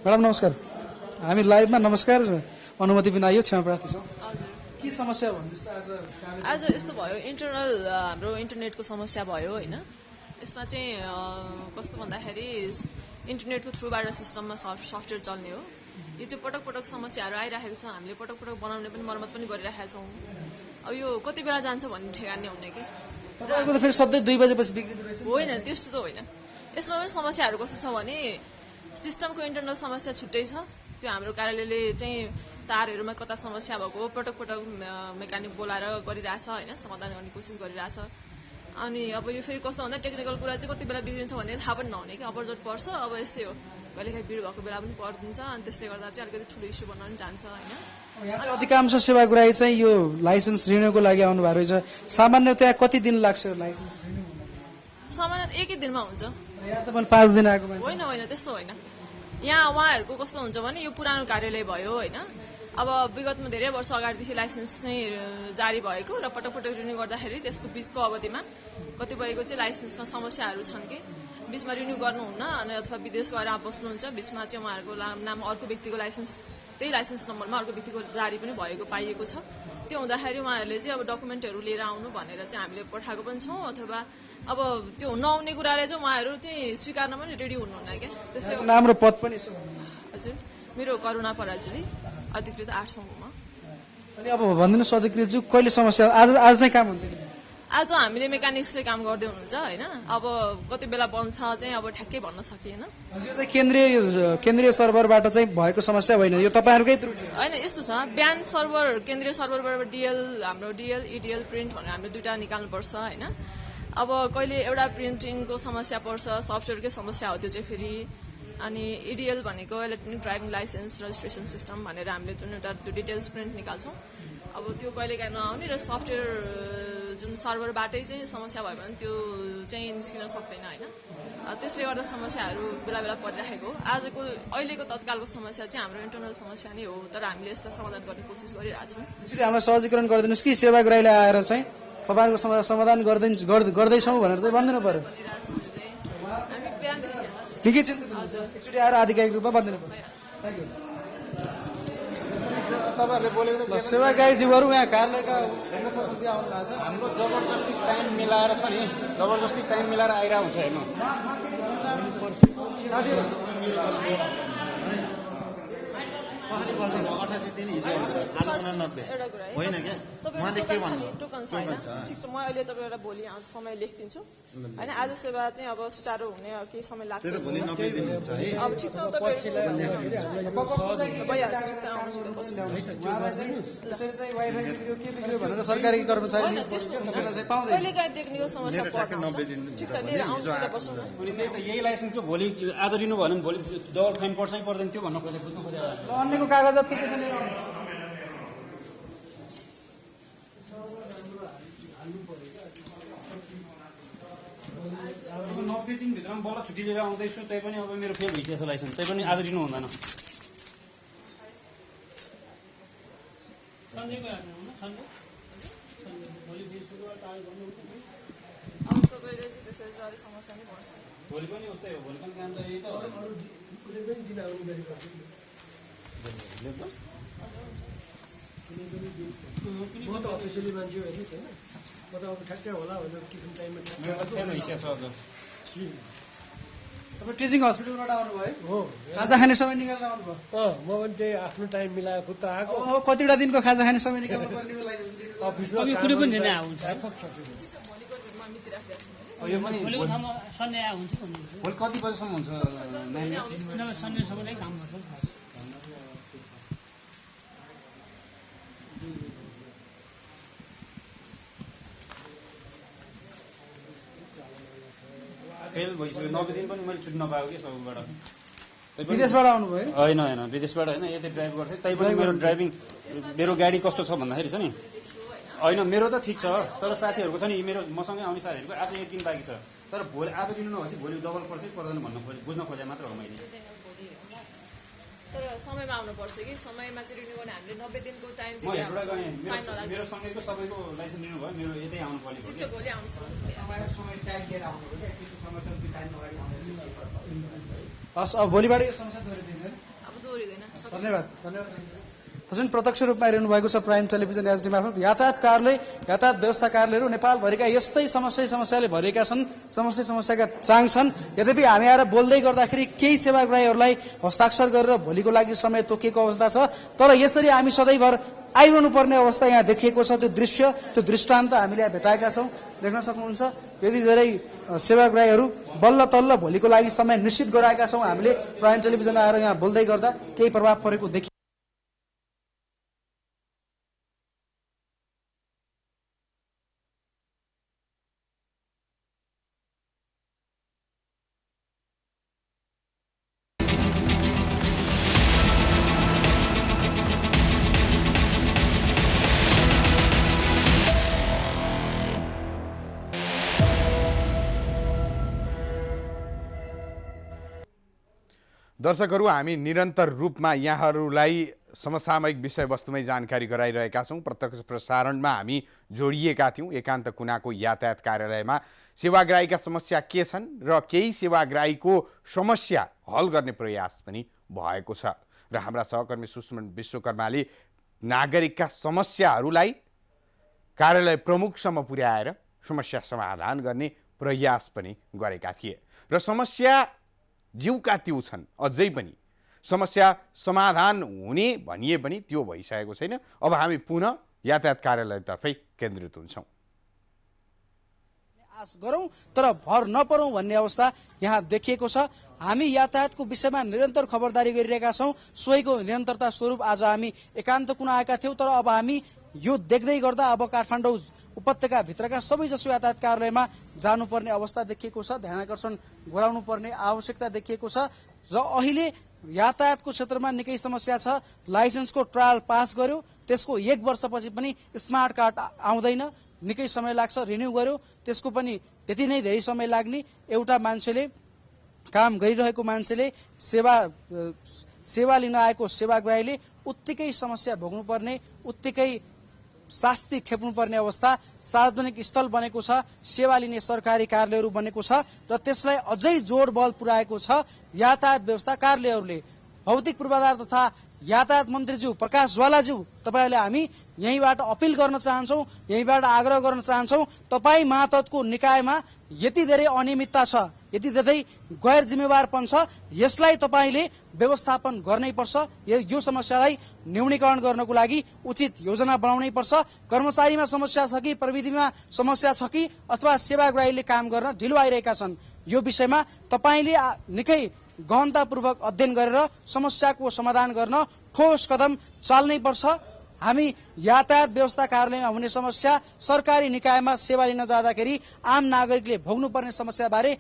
म्याडम नमस्कार, हामी लाइभमा। नमस्कार, अनुमति पनि आयो, क्षमा प्रार्थी छौँ। के समस्या भन्नुहोस् त? आज यस्तो भयो, इन्टरनल हाम्रो इन्टरनेटको समस्या भयो होइन। यसमा चाहिँ कस्तो भन्दाखेरि इन्टरनेटको थ्रुबाट सिस्टममा सफ्टवेयर चल्ने हो। यो चाहिँ पटक पटक समस्याहरू आइरहेको छ, हामीले पटक पटक बनाउने पनि मर्मत पनि गरिरहेका छौँ। अब यो कति बेला जान्छ भन्ने ठेगान नै हुने कि तपाईँको त फेरि सधैँ 2 बजेपछि बिग्रिँदो रहेछ। होइन त्यस्तो त होइन। यसमा पनि समस्याहरू कस्तो छ भने सिस्टमको इन्टरनल समस्या छुट्टै छ। त्यो हाम्रो कार्यालयले चाहिँ तारहरूमा कता समस्या भएको पटक पटक मेकानिक बोलाएर गरिरहेछ होइन, समाधान गर्ने कोसिस गरिरहेछ। अनि अब यो फेरि कस्तो भन्दा टेक्निकल कुरा चाहिँ कति बेला बिग्रिन्छ भन्ने थाहा पनि नहुने कि अपरजोट पर्छ। अब यस्तै हो, कहिलेकाहीँ भिड भएको बेला पनि परिदिन्छ अनि त्यसले गर्दा चाहिँ अलिकति ठुलो इस्यु बन्न पनि जान्छ होइन। अधिकांश सेवाग्राही चाहिँ यो लाइसेन्स रिन्युको लागि आउनु भएको रहेछ। सामान्यतया कति दिन लाग्छ लाइसेन्स रिन्यु हुन? सामान्यतः एकै दिनमा हुन्छ। यहाँ त पनि 5 दिन आएको मान्छे। होइन होइन त्यस्तो होइन। यहाँ उहाँहरूको कस्तो हुन्छ भने यो पुरानो कार्यालय भयो होइन, अब विगतमा धेरै वर्ष अगाडिदेखि लाइसेन्स चाहिँ जारी भएको र पटक पटक रिन्यू गर्दाखेरि त्यसको बिचको अवधिमा कतिपयको चाहिँ लाइसेन्समा समस्याहरू छन् कि बिचमा रिन्यू गर्नुहुन्न अनि अथवा विदेश गएर बस्नुहुन्छ, बिचमा चाहिँ उहाँहरूको नाम अर्को व्यक्तिको लाइसेन्स त्यही लाइसेन्स नम्बरमा अर्को व्यक्तिको जारी पनि भएको पाइएको छ। त्यो हुँदाखेरि उहाँहरूले चाहिँ अब डकुमेन्टहरू लिएर आउनु भनेर चाहिँ हामीले पठाएको पनि छौँ, अथवा अब त्यो नआउने कुराले चाहिँ उहाँहरू चाहिँ स्वीकार्न पनि रेडी हुनुहुन्न क्या। त्यसले नाम र पद पनि यसो हजुर, मेरो करुणा पराजुली, अधिकृत 8 मा। अनि अब भनिदिनुहोस् अधिकृतज्यू, कहिले समस्या आज चाहिँ काम हुन्छ? आज हामीले मेकानिक्सले काम गर्दै हुनुहुन्छ होइन, अब कति बेला बन्छ चाहिँ अब ठ्याक्कै भन्न सकिएन। हजुर चाहिँ केन्द्रीय सर्भरबाट चाहिँ भएको समस्या होइन, यो तपाईँहरूकै त्रुटि होइन। यस्तो छ, बिहान सर्भर केन्द्रीय सर्भरबाट हाम्रो डिएल इडिएल प्रिन्ट भनेर हामीले 2टा निकाल्नुपर्छ होइन। अब कहिले एउटा प्रिन्टिङको समस्या पर्छ, सफ्टवेयरकै समस्या हो त्यो चाहिँ फेरि। अनि इडिएल भनेको electronic driving licence registration system भनेर हामीले त्यो डिटेल्स प्रिन्ट निकाल्छौँ। अब त्यो कहिलेकाहीँ नआउने र सफ्टवेयर जुन सर्भरबाटै चाहिँ समस्या भयो भने त्यो चाहिँ निस्किन सक्दैन होइन। त्यसले गर्दा समस्याहरू बेला बेला परिराखेको। आजको अहिलेको तत्कालको समस्या चाहिँ हाम्रो इन्टरनल समस्या नै हो, तर हामीले यसलाई समाधान गर्ने कोसिस गरिरहेछौँ। यसरी हामीलाई सहजीकरण गरिदिनुहोस् कि सेवाग्राहीले आएर चाहिँ तपाईँहरूको समस्या समाधान गर्दैछौँ भनेर चाहिँ भनिदिनु पर्यो। निकै चिन्तित हुन्छ, एकचोटि आएर आधिकारिक रूपमा भनिदिनु पर्यो। Thank you. सेवाग्राहीज्यूहरू यहाँ कार्यालयका हेर्न सक्नुहुन्छ आउनु भएको छ। हाम्रो जबरजस्ती टाइम मिलाएर छ नि, जबरजस्ती टाइम मिलाएर आइरहेको हुन्छ हेर्नु। होइन क्या उहाँले के भन्नु टोकन छ होइन। ठिक छ, म अहिले तपाईँलाई भोलि समय लेखिदिन्छु होइन। आज सेवा चाहिँ अब सुचारू हुने केही समय लाग्छ। अब ठिक छ, भइहाल्छ, ठिक छ, आउनुहोस् न बस्नु। सरकारी कर्मचारी कहिलेकाहीँ टेक्निकल समस्या पर्छ, ठिक छ, लिएर आउनुहोस् न बस्नु। अनि त्यही त यही लाइसेन्स चाहिँ भोलि आज दिनु भयो भने भोलि डबल फाइन पर्छ कि पर्दैन त्यो भन्न खोजेको, बुझ्नु खोजेको। अन्यको कागजात के छ लिएर आउनु? अब 90 दिनभित्रमा बल्ल छुट्टी लिएर आउँदैछु, त्यही पनि अब मेरो फेल भइसकेको छ लाइसेन्स, त्यही पनि आज दिनु हुँदैन। भोलि पनि उस्तै हो, भोलि पनि काम त यही त हो। म त अफिसियली मान्छे होइन छैन, म त अब ठ्याक्कै होला भनेर टिफिन टाइममा अब टिचिङ हस्पिटलबाट आउनुभयो हो, खाजा खाने समय निकालेर आउनुभयो। म पनि त्यही आफ्नो टाइम मिलाएर खुद्द आएको। कतिवटा दिनको खाजा खाने समय निकाल्नु पर्ने अफिसमा कुनै पनि दिन आउँछ। यो पनि सन्डे हुन्छ भन्नुहुन्छ। भोलि कति बजीसम्म हुन्छ? सन्डेसम्म नै काम गर्छ। फेल भइसक्यो, 90 दिन पनि मैले छुट्टी नपाएको कि सबैबाट। विदेशबाट आउनुभयो? होइन होइन, विदेशबाट होइन, यतै ड्राइभ गर्थेँ। त्यही पनि मेरो गाडी कस्तो छ भन्दाखेरि छ नि, होइन मेरो त ठिक छ, तर साथीहरूको छ नि, मेरो मसँगै आउने साथीहरूको आज 1 दिन बाँकी छ, तर भोलि आज दिनु नभएपछि भोलि डबल पर्छ कि पर्दैन बुझ्न खोजे मात्र हो मैले। तर समयमा आउनुपर्छ कि समयमा चाहिँ रिन्यू गर्ने हामीले 90 दिनको टाइम म हेर्नुलाई गएँ, मेरो सँगैको सबैको लाइसेन्स लिनु भयो, मेरो यतै आउनु पर्यो। ठिक छ, भोलि आउनुहोस्। हस्, अब भोलिबाट यो समस्या दोहोरिँदैन। अब दोहोरिँदैन। धन्यवाद। जुन प्रत्यक्ष रूपमा हेर्नु भएको छ प्राइम टेलिभिजन एचडी मार्फत यातायात कार्यालय यातायात व्यवस्था कार्यालयहरू नेपालभरिका यस्तै समस्याले भरिएका छन्, समस्याका चाङ छन्। यद्यपि हामी आएर बोल्दै गर्दाखेरि केही सेवाग्राहीहरूलाई हस्ताक्षर गरेर भोलिको लागि समय तोकिएको अवस्था छ। तर यसरी हामी सधैँभर आइरहनु पर्ने अवस्था यहाँ देखिएको छ। त्यो दृश्य, त्यो दृष्टान्त हामीले यहाँ भेटाएका छौँ, देख्न सक्नुहुन्छ। यति धेरै सेवाग्राहीहरू बल्ल तल्ल भोलिको लागि समय निश्चित गराएका छौँ हामीले प्राइम टेलिभिजन आएर यहाँ बोल्दै गर्दा केही प्रभाव परेको देखि दर्शकहरू, हामी निरन्तर रूपमा यहाँहरूलाई समसामयिक विषयवस्तुमै जानकारी गराइरहेका छौँ। प्रत्यक्ष प्रसारणमा हामी जोडिएका थियौँ एकान्त कुनाको यातायात कार्यालयमा। सेवाग्राहीका समस्या के छन् र केही सेवाग्राहीको समस्या हल गर्ने प्रयास पनि भएको छ र हाम्रा सहकर्मी सुष्मन विश्वकर्माले नागरिकका समस्याहरूलाई कार्यालय प्रमुखसम्म पुर्याएर समस्या समाधान गर्ने प्रयास पनि गरेका थिए र समस्या जिउका त्यो छन्। अझै पनि समस्या समाधान हुने भनिए पनि त्यो भइसकेको छैन। अब हामी पुनः यातायात कार्यालयतर्फै केन्द्रित हुन्छौँ। आश गरौँ तर भर नपरौँ भन्ने अवस्था यहाँ देखिएको छ। हामी यातायातको विषयमा निरन्तर खबरदारी गरिरहेका छौँ। सोहीको निरन्तरता स्वरूप आज हामी एकान्त कुना आएका थियौँ। तर अब हामी यो देख्दै गर्दा अब काठमाडौँ उपत्यकाभित्रका सबैजसो यातायात कार्यालयमा जानुपर्ने अवस्था देखिएको छ, ध्यान आकर्षण गराउनु पर्ने आवश्यकता देखिएको छ। र अहिले यातायातको क्षेत्रमा निकै समस्या छ। लाइसेन्सको ट्रायल पास गर्यो, त्यसको 1 वर्षपछि पनि स्मार्ट कार्ड आउँदैन, निकै समय लाग्छ। रिन्यू गर्यो, त्यसको पनि त्यति नै धेरै समय लाग्ने। एउटा मान्छेले काम गरिरहेको मान्छेले सेवा लिन आएको सेवाग्राहीले उत्तिकै समस्या भोग्नुपर्ने, उत्तिकै शास्ति खेप्नुपर्ने अवस्था सार्वजनिक स्थल बनेको छ, सेवा लिने सरकारी कार्यालयहरू बनेको छ र त्यसलाई अझै जोड बल पुर्याएको छ यातायात व्यवस्था कार्यालयहरूले। भौतिक पूर्वाधार तथा यातायात मन्त्रीज्यू प्रकाश ज्वालाज्यू, तपाईँहरूले हामी यहीँबाट अपिल गर्न चाहन्छौँ, यहीँबाट आग्रह गर्न चाहन्छौँ, तपाईँ मातहतको निकायमा यति धेरै अनियमितता छ, यति धेरै गैर जिम्मेवारपन छ, यसलाई तपाईँले व्यवस्थापन गर्नै पर्छ। यो समस्यालाई न्यूनीकरण गर्नको लागि उचित योजना बनाउनै पर्छ। कर्मचारीमा समस्या छ कि प्रविधिमा समस्या छ कि अथवा सेवाग्राहीले काम गर्न ढिलो आइरहेका छन्, यो विषयमा तपाईँले निकै गहनतापूर्वक अध्ययन गरेर समस्याको समाधान गर्न ठोस कदम चाल्नै पर्छ। हामी यातायात व्यवस्था कार्यालयमा हुने समस्या, सरकारी निकायमा सेवा लिन जाँदाखेरि आम नागरिकले भोग्नुपर्ने समस्याबारे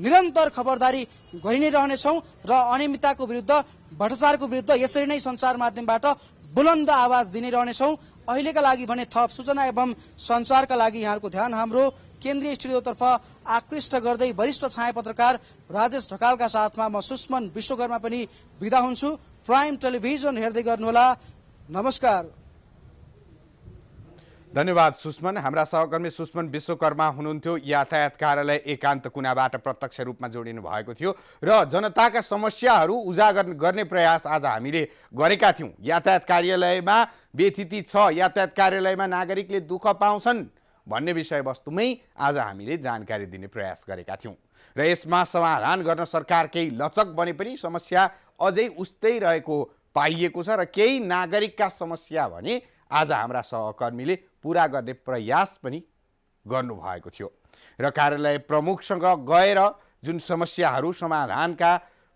निरन्तर खबरदारी गरि नै रहनेछौँ र अनियमितताको विरुद्ध, भ्रष्टाचारको विरुद्ध यसरी नै सञ्चार माध्यमबाट बुलन्द आवाज दिने रहनेछौँ। अहिलेका लागि भने थप सूचना एवं सञ्चारका लागि यहाँहरूको ध्यान हाम्रो केन्द्रीय स्टुडियोतर्फ आकृष्ट गर्दै वरिष्ठ छाया पत्रकार राजेश ढकालका साथमा म सुष्मन विश्वकर्मा पनि बिदा हुन्छु। प्राइम टेलिभिजन हेर्दै गर्नुहोला। नमस्कार। धन्यवाद सुष्मन। हाम्रा सहकर्मी सुष्मन विश्वकर्मा हुनुहुन्थ्यो, यातायात कार्यालय एकान्त कुनाबाट प्रत्यक्ष रूपमा जोडिनु भएको थियो र जनताका समस्याहरू उजागर गर्ने प्रयास आज हामीले गरेका थियौँ। यातायात कार्यालयमा व्यथिति छ, यातायात कार्यालयमा नागरिकले दुःख पाउँछन् भन्ने विषयवस्तुमै आज हामीले जानकारी दिने प्रयास गरेका थियौँ र यसमा समाधान गर्न सरकार केही लचक बने पनि समस्या अझै उस्तै रहेको पाइएको छ र केही नागरिकका समस्या भने आज हाम्रा सहकर्मीले पुरा गर्ने प्रयास पनि गर्नुभएको थियो र कार्यालय प्रमुखसँग गएर जुन समस्याहरू समाधानका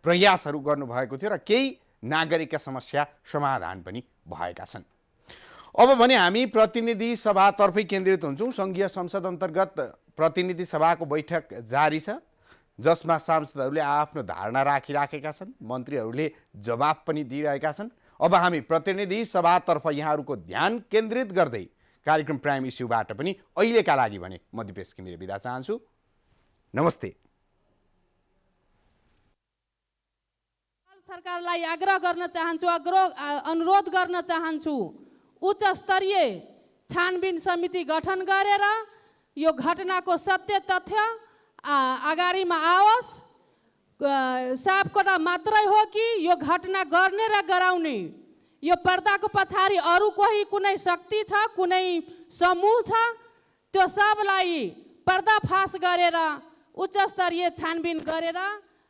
प्रयासहरू गर्नुभएको थियो र केही नागरिकका समस्या समाधान पनि भएका छन्। अब भने हामी प्रतिनिधि सभातर्फै केन्द्रित हुन्छौँ। सङ्घीय संसद अन्तर्गत प्रतिनिधि सभाको बैठक जारी छ, जसमा सांसदहरूले आफ्नो धारणा राखिराखेका छन्, मन्त्रीहरूले जवाब पनि दिइरहेका छन्। अब हामी प्रतिनिधि सभातर्फ यहाँहरूको ध्यान केन्द्रित गर्दै कार्यक्रम प्राइम इस्युबाट पनि अहिलेका लागि भने म दिपेश घिमिरे बिदा चाहन्छु। नमस्ते। सरकारलाई आग्रह गर्न चाहन्छु, अनुरोध गर्न चाहन्छु, उच्च स्तरीय छानबिन समिति गठन गरेर यो घटनाको सत्य तथ्य अगाडिमा आओस्। सापकोटा मात्रै हो कि यो घटना गर्ने र गराउने यो पर्दाको पछाडि अरू कोही कुनै शक्ति छ, कुनै समूह छ, त्यो सबलाई पर्दाफास गरेर उच्च स्तरीय छानबिन गरेर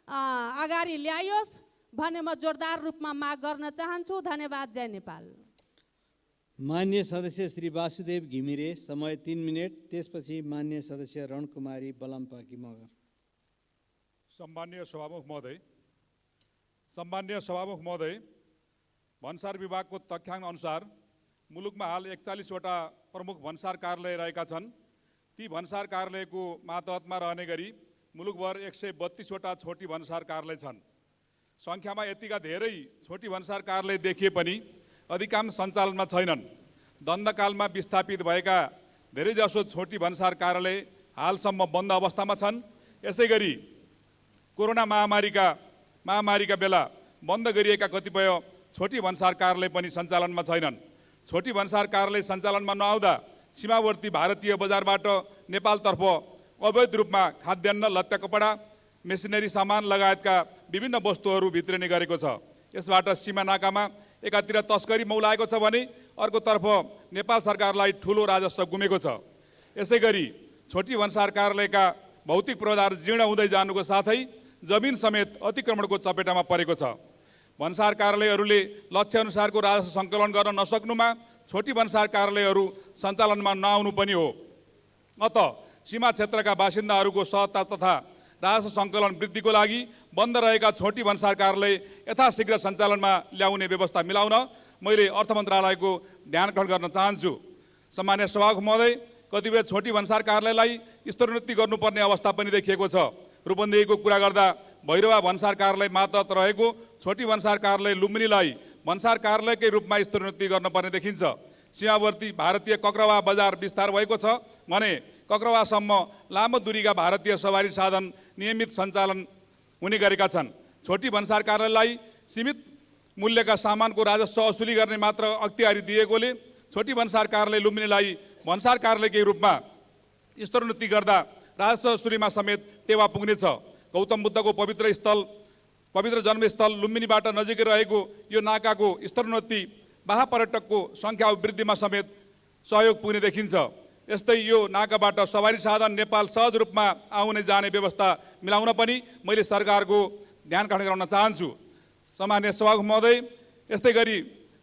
अगाडि ल्याइयोस् भन्ने म जोरदार रूपमा माग गर्न चाहन्छु। धन्यवाद। जय नेपाल। मान्य सदस्य श्री वासुदेव घिमिरे, समय 3 मिनट। त्यसपछि मान्य सदस्य रणकुमारी बलम्पाकी मगर। सम्मान्य सभामुख महोदय, भन्सार विभागको तथ्याङ्क अनुसार मुलुकमा हाल 41 वटा प्रमुख भन्सार कार्यालय रहेका छन्। ती भन्सार कार्यालयको मातहतमा रहने गरी मुलुकभर 132 वटा छोटी भन्सार कार्यालय छन्। सङ्ख्यामा यतिका धेरै छोटी भन्सार कार्यालय देखिए पनि अधिकांश सञ्चालनमा छैनन्। दण्डकालमा विस्थापित भएका धेरैजसो छोटी भन्सार कार्यालय हालसम्म बन्द अवस्थामा छन्। यसै गरी कोरोना महामारीका बेला बन्द गरिएका कतिपय छोटी भन्सार कार्यालय पनि सञ्चालनमा छैनन्। छोटी भन्सार कार्यालय सञ्चालनमा नआउँदा सीमावर्ती भारतीय बजारबाट नेपालतर्फ अवैध रूपमा खाद्यान्न, लत्ता कपडा, मेसिनरी सामान लगायतका विभिन्न वस्तुहरू भित्रिने गरेको छ। यसबाट सीमा नाकामा एकातिर तस्करी मौलाएको छ भने अर्कोतर्फ नेपाल सरकारलाई ठुलो राजस्व गुमेको छ। यसै गरी छोटी भन्सार कार्यालयका भौतिक पूर्वाधार जीर्ण हुँदै जानुको साथै जमिन समेत अतिक्रमणको चपेटामा परेको छ। भन्सार कार्यालयहरूले लक्ष्य अनुसारको राजस्व सङ्कलन गर्न नसक्नुमा छोटी भन्सार कार्यालयहरू सञ्चालनमा नआउनु पनि हो। अत सीमा क्षेत्रका बासिन्दाहरूको सहजता तथा राजस्व सङ्कलन वृद्धिको लागि बन्द रहेका छोटी भन्सार कार्यालय यथाशीघ्र सञ्चालनमा ल्याउने व्यवस्था मिलाउन मैले अर्थ मन्त्रालयको ध्यान आकर्षण गर्न चाहन्छु। सामान्य सभामुख महोदय, कतिपय छोटी भन्सार कार्यालयलाई स्तरोन्नति गर्नुपर्ने अवस्था पनि देखिएको छ। रूपन्देहीको कुरा गर्दा भैरवा भन्सार कार्यालय मातहत रहेको छोटी भन्सार कार्यालय लुम्बिनीलाई भन्सार कार्यालयकै रूपमा स्तरोन्नति गर्नुपर्ने देखिन्छ। सीमावर्ती भारतीय कक्रवा बजार विस्तार भएको छ भने कक्रवासम्म लामो दूरीका भारतीय सवारी साधन नियमित सञ्चालन हुने गरेका छन्। छोटी भन्सार कार्यालयलाई सीमित मूल्यका सामानको राजस्व असुली गर्ने मात्र अख्तियारी दिएकोले छोटी भन्सार कार्यालय लुम्बिनीलाई भन्सार कार्यालयकै रूपमा स्तरोन्नति गर्दा राजस्व असुलीमा समेत टेवा पुग्नेछ। गौतम बुद्धको पवित्र जन्मस्थल लुम्बिनीबाट नजिकै रहेको यो नाकाको स्तरोन्नति बाह्य पर्यटकको सङ्ख्या वृद्धिमा समेत सहयोग पुग्ने देखिन्छ। यस्तै यो नाकाबाट सवारी साधन नेपाल सहज रूपमा आउने जाने व्यवस्था मिलाउन पनि मैले सरकारको ध्यान आकर्षण गराउन चाहन्छु। सामान्य सभामुख महोदय, यस्तै गरी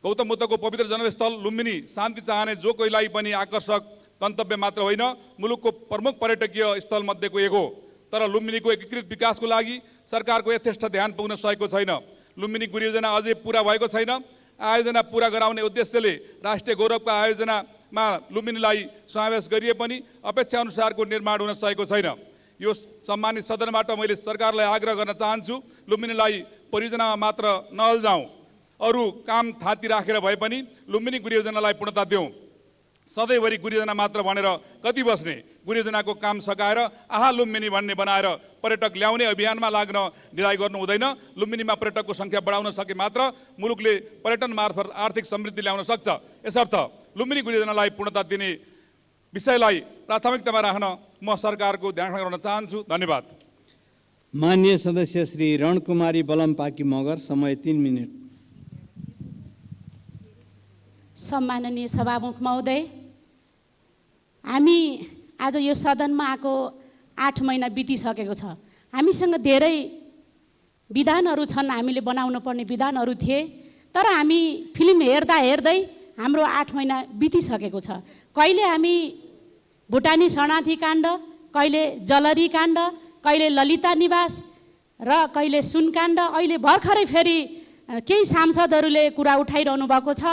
गौतम बुद्धको पवित्र जन्मस्थल लुम्बिनी शान्ति चाहने जो कोहीलाई पनि आकर्षक गन्तव्य मात्र होइन, मुलुकको प्रमुख पर्यटकीय स्थल मध्येको एक हो। तर लुम्बिनीको एकीकृत विकासको लागि सरकारको यथेष्ट ध्यान पुग्न सकेको छैन। लुम्बिनी गुरुयोजना अझै पुरा भएको छैन। आयोजना पुरा गराउने उद्देश्यले राष्ट्रिय गौरवका आयोजनामा लुम्बिनीलाई समावेश गरिए पनि अपेक्षा अनुसारको निर्माण हुन सकेको छैन। यो सम्मानित सदनबाट मैले सरकारलाई आग्रह गर्न चाहन्छु, लुम्बिनीलाई परियोजनामा मात्र नअल्झाउँ, अरू काम थाती राखेर भए पनि लुम्बिनी गुरुयोजनालाई पूर्णता देऊ। सधैँभरि गुरुयोजना मात्र भनेर कति बस्ने? गुरुयोजनाको काम सकाएर आहा लुम्बिनी भन्ने बनाएर पर्यटक ल्याउने अभियानमा लाग्न ढिलाइ गर्नु हुँदैन। लुम्बिनीमा पर्यटकको सङ्ख्या बढाउन सके मात्र मुलुकले पर्यटन मार्फत आर्थिक समृद्धि ल्याउन सक्छ। यसर्थ लुम्बिनी गुरुयोजनालाई पूर्णता दिने विषयलाई प्राथमिकतामा राख्न म सरकारको ध्यान गराउन चाहन्छु। धन्यवाद। मान्य सदस्य श्री रणकुमारी बलम्पाकी मगर, समय 3 मिनट। सम्माननीय सभामुख महोदय, हामी आज यो सदनमा आएको 8 महिना बितिसकेको छ। हामीसँग धेरै विधानहरू छन्, हामीले बनाउनु पर्ने विधानहरू थिए, तर हामी फिल्म हेर्दा हेर्दै हाम्रो 8 महिना बितिसकेको छ। कहिले हामी भुटानी शरणार्थी काण्ड, कहिले जलरी काण्ड, कहिले ललिता निवास र कहिले सुनकाण्ड, अहिले भर्खरै फेरि केही सांसदहरूले कुरा उठाइरहनु भएको छ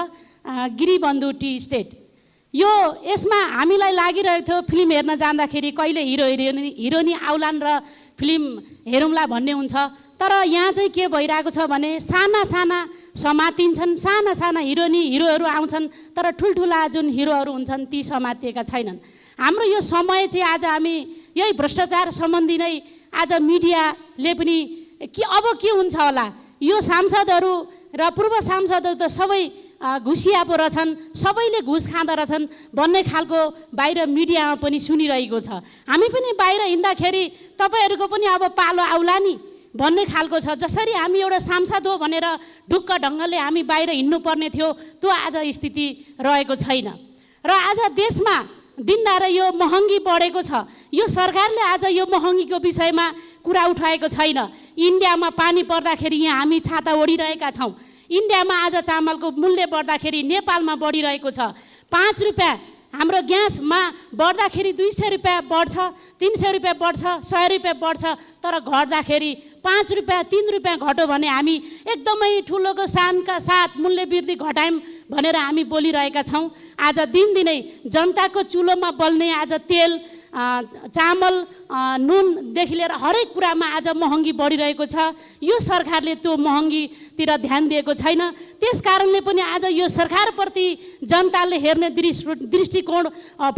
गिरिबन्धु टी स्टेट। यसमा हामीलाई लागिरहेको थियो फिल्म हेर्न जाँदाखेरि कहिले हिरोइनी आउलान् र फिल्म हेरौँला भन्ने हुन्छ, तर यहाँ चाहिँ के भइरहेको छ भने साना साना समातिन्छन्, साना साना हिरोहरू आउँछन्, तर ठुल्ठुला जुन हिरोहरू हुन्छन् ती समातिएका छैनन्। हाम्रो यो समय चाहिँ आज हामी यही भ्रष्टाचार सम्बन्धी नै आज मिडियाले पनि अब के हुन्छ होला, यो सांसदहरू र पूर्व सांसदहरू त सबै घुसिया पो रहेछन्, सबैले घुस खाँदा रहेछन् भन्ने खालको बाहिर मिडियामा पनि सुनिरहेको छ। हामी पनि बाहिर हिँड्दाखेरि तपाईँहरूको पनि अब पालो आउला नि, भन्ने खालको छ। जसरी हामी एउटा सांसद हो भनेर ढुक्क ढङ्गले हामी बाहिर हिँड्नुपर्ने थियो, त्यो आज स्थिति रहेको छैन। र आज देशमा दिनदारै यो महँगी बढेको छ। यो सरकारले आज यो महँगीको विषयमा कुरा उठाएको छैन। इन्डियामा पानी पर्दाखेरि यहाँ हामी छाता ओढिरहेका छौँ। इन्डियामा आज चामलको मूल्य बढ्दाखेरि नेपालमा बढिरहेको छ। 5 रुपियाँ हाम्रो ग्यासमा बढ्दाखेरि 200 रुपियाँ बढ्छ, 300 रुपियाँ बढ्छ, 100 रुपियाँ बढ्छ। तर घट्दाखेरि 5 रुपियाँ 3 रुपियाँ घट्यो भने हामी एकदमै ठुलोको शानका साथ मूल्य वृद्धि घटायौँ भनेर हामी बोलिरहेका छौँ। आज दिनदिनै जनताको चुलोमा बल्ने आज तेल, चामल, नुनदेखि लिएर हरेक कुरामा आज महँगी बढिरहेको छ। यो सरकारले त्यो महँगीतिर ध्यान दिएको छैन। त्यस कारणले पनि आज यो सरकारप्रति जनताले हेर्ने दृष्टिकोण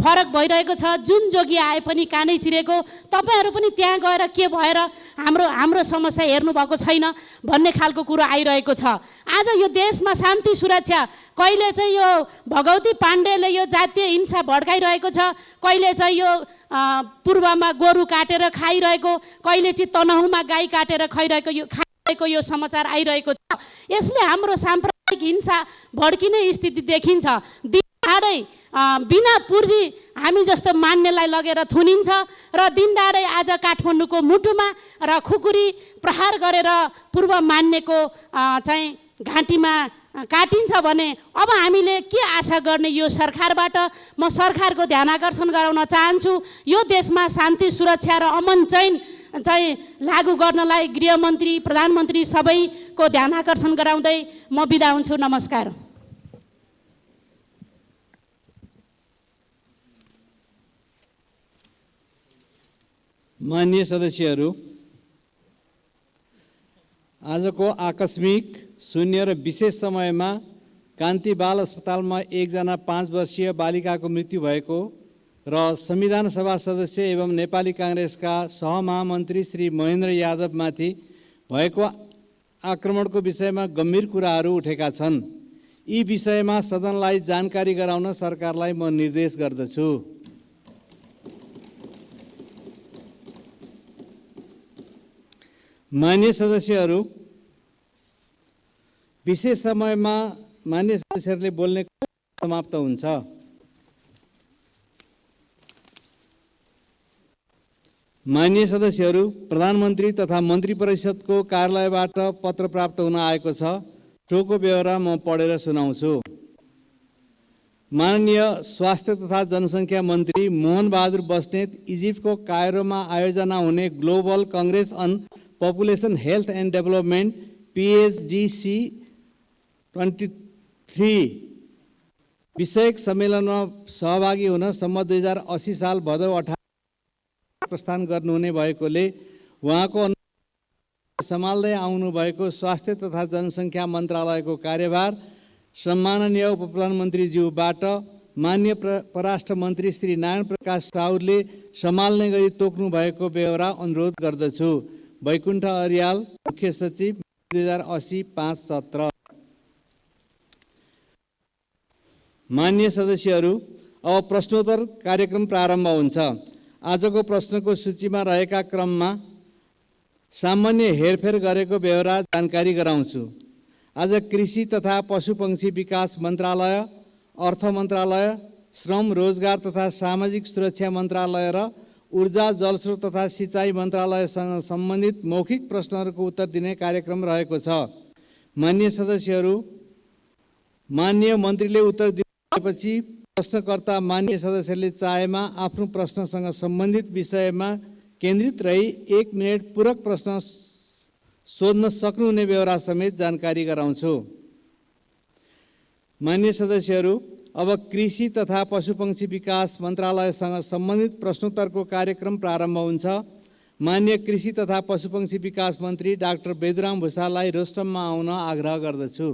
फरक भइरहेको छ। जुन जोगी आए पनि कानै चिरेको, तपाईँहरू पनि त्यहाँ गएर के भएर हाम्रो समस्या हेर्नुभएको छैन भन्ने खालको कुरो आइरहेको छ। आज यो देशमा शान्ति सुरक्षा कहिले चाहिँ यो भगवती पाण्डेले यो जातीय हिंसा भड्काइरहेको छ, कहिले चाहिँ यो पूर्वमा गोरु काटेर खाइरहेको, कहिले चाहिँ तनहुँमा गाई काटेर खाइरहेको यो समाचार आइरहेको छ। यसले हाम्रो साम्प्रदायिक हिंसा भड्किने स्थिति देखिन्छ। दिनदारै बिना पुर्जी हामी जस्तो मान्नेलाई लगेर थुनिन्छ र दिनदारै आज काठमाडौँको मुटुमा र खुकुरी प्रहार गरेर पूर्व मान्नेको चाहिँ घाँटीमा काटिन्छ भने अब हामीले के आशा गर्ने यो सरकारबाट? म सरकारको ध्यान आकर्षण गराउन चाहन्छु। यो देशमा शान्ति सुरक्षा र अमन चैन चाहिँ लागू गर्नलाई गृहमन्त्री, प्रधानमन्त्री सबैको ध्यान आकर्षण गराउँदै म बिदा हुन्छु। नमस्कार। माननीय सदस्यहरू, आजको आकस्मिक शून्य र विशेष समयमा कान्ति बाल अस्पतालमा एकजना 5 वर्षीय बालिकाको मृत्यु भएको र संविधान सभा सदस्य एवं नेपाली काङ्ग्रेसका सहमहामन्त्री श्री महेन्द्र यादवमाथि भएको आक्रमणको विषयमा गम्भीर कुराहरू उठेका छन्। यी विषयमा सदनलाई जानकारी गराउन सरकारलाई म निर्देश गर्दछु। माननीय सदस्यहरू, विशेष समयमा माननीय सदस्यहरूले बोल्ने समाप्त हुन्छ। माननीय सदस्यहरू, प्रधानमन्त्री तथा मन्त्री परिषदको कार्यालयबाट पत्र प्राप्त हुन आएको छ। सोको ब्यौरा म पढेर सुनाउँछु। माननीय स्वास्थ्य तथा जनसङ्ख्या मन्त्री मोहन बहादुर बस्नेत इजिप्टको कायरोमा आयोजना हुने global congress on population health and development PHDC 23 विषयक सम्मेलनमा सहभागी हुन सम्म 2080 साल भदौ 18 प्रस्थान गर्नुहुने भएकोले उहाँको सम्हाल्दै आउनुभएको स्वास्थ्य तथा जनसङ्ख्या मन्त्रालयको कार्यभार सम्माननीय उपप्रधानमन्त्रीज्यूबाट माननीय परराष्ट्र मन्त्री श्री नारायण प्रकाश राउतले सम्हाल्ने गरी तोक्नु भएको बेहोरा अनुरोध गर्दछु। वैकुण्ठ अर्याल, मुख्य सचिव, 2080-5-17। माननीय सदस्यहरू, अब प्रश्नोत्तर कार्यक्रम प्रारम्भ हुन्छ। आजको प्रश्नको सूचीमा रहेका क्रममा सामान्य हेरफेर गरेको बेहोरा जानकारी गराउँछु। आज कृषि तथा पशुपक्षी विकास मन्त्रालय, अर्थ मन्त्रालय, श्रम रोजगार तथा सामाजिक सुरक्षा मन्त्रालय र ऊर्जा जलस्रोत तथा सिँचाइ मन्त्रालयसँग सम्बन्धित मौखिक प्रश्नहरूको उत्तर दिने कार्यक्रम रहेको छ। माननीय सदस्यहरू, माननीय मन्त्रीले उत्तर दिएपछि प्रश्नकर्ता माननीय सदस्यले चाहेमा आफ्नो प्रश्नसँग सम्बन्धित विषयमा केन्द्रित रही 1 मिनेट पूरक प्रश्न सोध्न सक्नुहुने बेहोरा समेत जानकारी गराउँछु। माननीय सदस्यहरू, अब कृषि तथा पशुपक्षी विकास मन्त्रालयसँग सम्बन्धित प्रश्नोत्तरको कार्यक्रम प्रारम्भ हुन्छ। माननीय कृषि तथा पशुपक्षी विकास मन्त्री डाक्टर बेदुराम भुषाललाई रोस्टममा आउन आग्रह गर्दछु।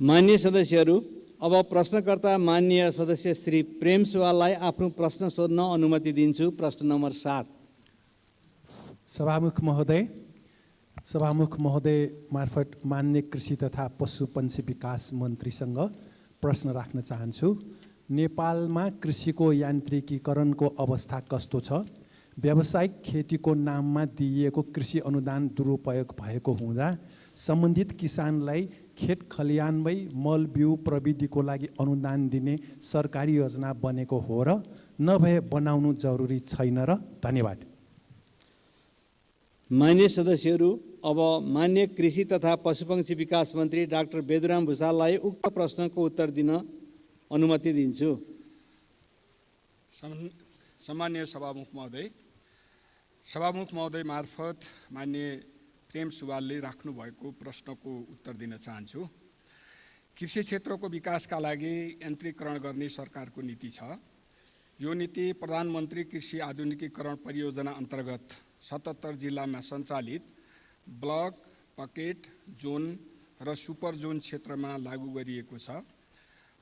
मान्य सदस्यहरू, अब प्रश्नकर्ता मान्य सदस्य श्री प्रेम सुवाललाई आफ्नो प्रश्न सोध्न अनुमति दिन्छु। प्रश्न नम्बर 7। सभामुख महोदय मार्फत मान्य कृषि तथा पशुपन्छी विकास मन्त्रीसँग प्रश्न राख्न चाहन्छु। नेपालमा कृषिको यान्त्रिकीकरणको अवस्था कस्तो छ? व्यावसायिक खेतीको नाममा दिइएको कृषि अनुदान दुरुपयोग भएको हुँदा सम्बन्धित किसानलाई खेत खलियानमै मल बिउ प्रविधिको लागि अनुदान दिने सरकारी योजना बनेको हो र नभए बनाउनु जरुरी छैन र? धन्यवाद। मान्य सदस्यहरू, अब मान्य कृषि तथा पशुपक्षी विकास मन्त्री डाक्टर बेदुराम भुषाललाई उक्त प्रश्नको उत्तर दिन अनुमति दिन्छु। सम्मान्य सभामुख महोदय मार्फत मान्य प्रेम सुवालले राख्नुभएको प्रश्नको उत्तर दिन चाहन्छु। कृषि क्षेत्रको विकासका लागि यन्त्रीकरण गर्ने सरकारको नीति छ। यो नीति प्रधानमन्त्री कृषि आधुनिकीकरण परियोजना अन्तर्गत 77 जिल्लामा सञ्चालित ब्लक, पकेट, जोन र सुपर जोन क्षेत्रमा लागू गरिएको छ।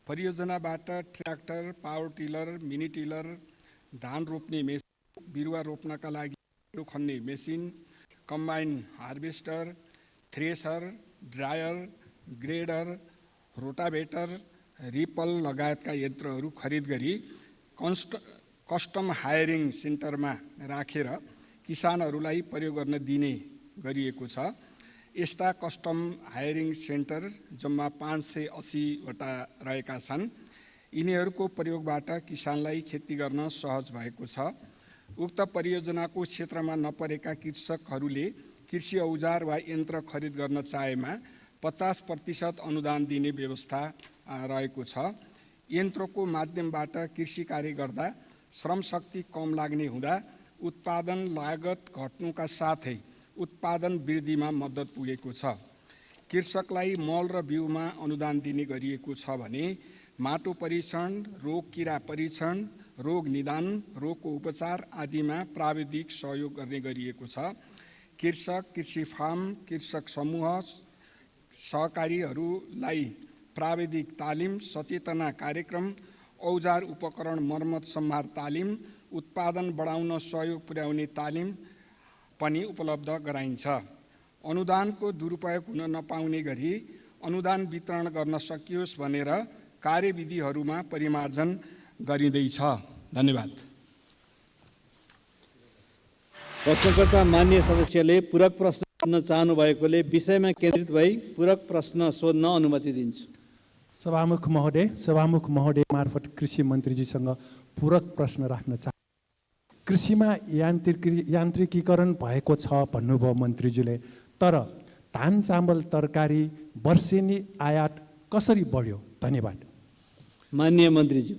परियोजनाबाट tractor, power tiller, mini tiller, धान रोप्ने मेसिन, बिरुवा रोप्नका लागि खन्ने machine, combine harvester, thresher, dryer, grader, rotavator, रिपल लगायतका यन्त्रहरू खरिद गरी कस्टम हायरिङ सेन्टरमा राखेर किसानहरूलाई प्रयोग गर्न दिने गरिएको छ। यस्ता कस्टम हायरिङ सेन्टर जम्मा 580वटा रहेका छन्। यिनीहरूको प्रयोगबाट किसानलाई खेती गर्न सहज भएको छ। उक्त परियोजनाको क्षेत्रमा नपरेका कृषकहरूले कृषि औजार वा यन्त्र खरिद गर्न चाहेमा 50% अनुदान दिने व्यवस्था रहेको छ। यन्त्रको माध्यमबाट कृषि कार्य गर्दा श्रम शक्ति कम लाग्ने हुँदा उत्पादन लागत घट्नुका साथै उत्पादन वृद्धिमा मद्दत पुगेको छ। कृषकलाई मल र बिउमा अनुदान दिने गरिएको छ भने माटो परीक्षण, रोग किरा परीक्षण, रोग निदान, रोगको उपचार आदिमा प्राविधिक सहयोग गर्ने गरिएको छ। कृषक, कृषि फार्म, कृषक समूह, सहकारीहरूलाई प्राविधिक तालिम, सचेतना कार्यक्रम, औजार उपकरण मर्मत सम्हार तालिम, उत्पादन बढाउन सहयोग पुर्याउने तालिम पनि उपलब्ध गराइन्छ। अनुदानको दुरुपयोग हुन नपाउने गरी अनुदान वितरण गर्न सकियोस् भनेर कार्यविधिहरूमा परिमार्जन गरिँदैछ। धन्यवाद। प्रश्नकर्ता मान्य सदस्यले पूरक प्रश्न सोध्न चाहनु भएकोले विषयमा केन्द्रित भई पूरक प्रश्न सोध्न अनुमति दिन्छु। सभामुख महोदय मार्फत कृषि मन्त्रीजीसँग पूरक प्रश्न राख्न चाहन्छु। कृषिमा यान्त्रिकीकरण भएको छ भन्नुभयो मन्त्रीज्यूले, तर धान चामल तरकारी वर्षेनी आयात कसरी बढ्यो? धन्यवाद। मान्य मन्त्रीज्यू।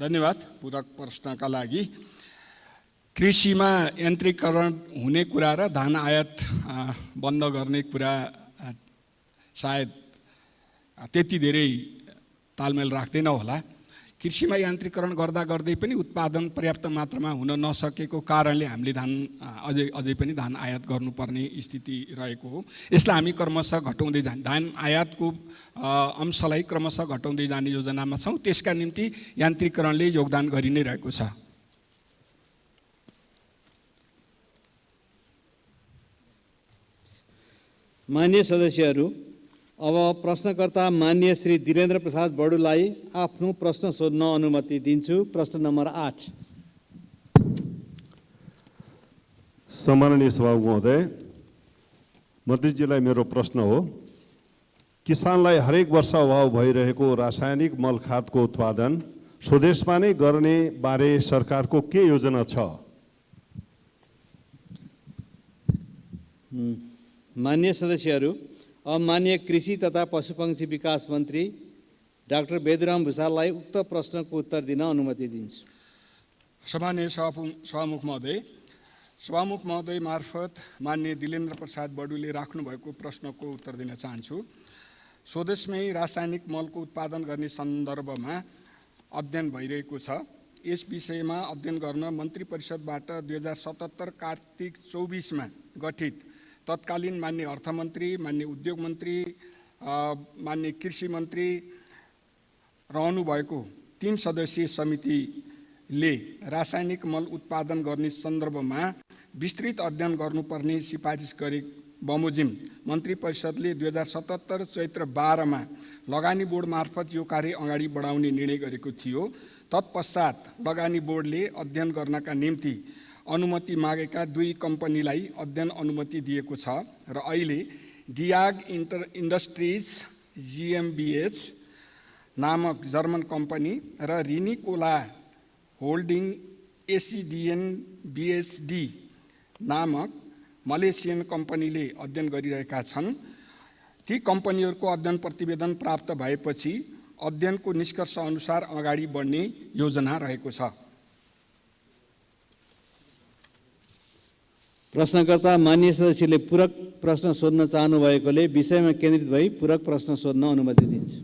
धन्यवाद पूरक प्रश्नका लागि। कृषिमा यन्त्रीकरण हुने कुरा र धान आयात बन्द गर्ने कुरा सायद त्यति धेरै तालमेल राख्दैन होला। कृषिमा यान्त्रीकरण गर्दा गर्दै पनि उत्पादन पर्याप्त मात्रामा हुन नसकेको कारणले हामीले अझै पनि धान आयात गर्नुपर्ने स्थिति रहेको हो। यसलाई हामी क्रमशः घटाउँदै धान आयातको अंशलाई क्रमशः घटाउँदै जाने योजनामा छौँ। त्यसका निम्ति यान्त्रीकरणले योगदान गरि नै रहेको छ। मान्य सदस्यहरू, अब प्रश्नकर्ता मान्य श्री वीरेन्द्र प्रसाद बडुलाई आफ्नो प्रश्न सोध्न अनुमति दिन्छु। प्रश्न नम्बर 8। सम्माननीय सभामुख महोदय, मन्त्रीजीलाई मेरो प्रश्न हो, किसानलाई हरेक वर्ष अभाव भइरहेको रासायनिक मल खादको उत्पादन स्वदेशमा नै गर्ने बारे सरकारको के योजना छ? मान्य सदस्यहरू, अब मान्य कृषि तथा पशुपक्षी विकास मन्त्री डाक्टर बेदुराम भुषाललाई उक्त प्रश्नको उत्तर दिन अनुमति दिन्छु। सम्माननीय सभामुख महोदय मार्फत मान्य दिलेन्द्र प्रसाद बडुले राख्नुभएको प्रश्नको उत्तर दिन चाहन्छु। स्वदेशमै रासायनिक मलको उत्पादन गर्ने सन्दर्भमा अध्ययन भइरहेको छ। यस विषयमा अध्ययन गर्न मन्त्री परिषदबाट 2077 कार्तिक 24मा गठित तत्कालीन मान्य अर्थमन्त्री, मान्य उद्योग मन्त्री माननीय कृषि मन्त्री रहनुभएको 3 सदस्यीय समितिले रासायनिक मल उत्पादन गर्ने सन्दर्भमा विस्तृत अध्ययन गर्नुपर्ने सिफारिस गरे बमोजिम मन्त्री परिषदले 2077 चैत्र 12 मा लगानी बोर्ड मार्फत यो कार्य अगाडि बढाउने निर्णय गरेको थियो। तत्पश्चात लगानी बोर्डले अध्ययन गर्नका निम्ति अनुमति मागेका 2 कम्पनीलाई अध्ययन अनुमति दिएको छ र अहिले डियाग इन्डस्ट्रिज GmbH नामक जर्मन कम्पनी र रिनिकोला होल्डिङ ACDN BSD नामक मलेसियन कम्पनीले अध्ययन गरिरहेका छन्। ती कम्पनीहरूको अध्ययन प्रतिवेदन प्राप्त भएपछि अध्ययनको निष्कर्ष अनुसार अगाडि बढ्ने योजना रहेको छ। प्रश्नकर्ता माननीय सदस्यले पूरक प्रश्न सोध्न चाहनु भएकोले विषयमा केन्द्रित भई पूरक प्रश्न सोध्न अनुमति दिन्छु।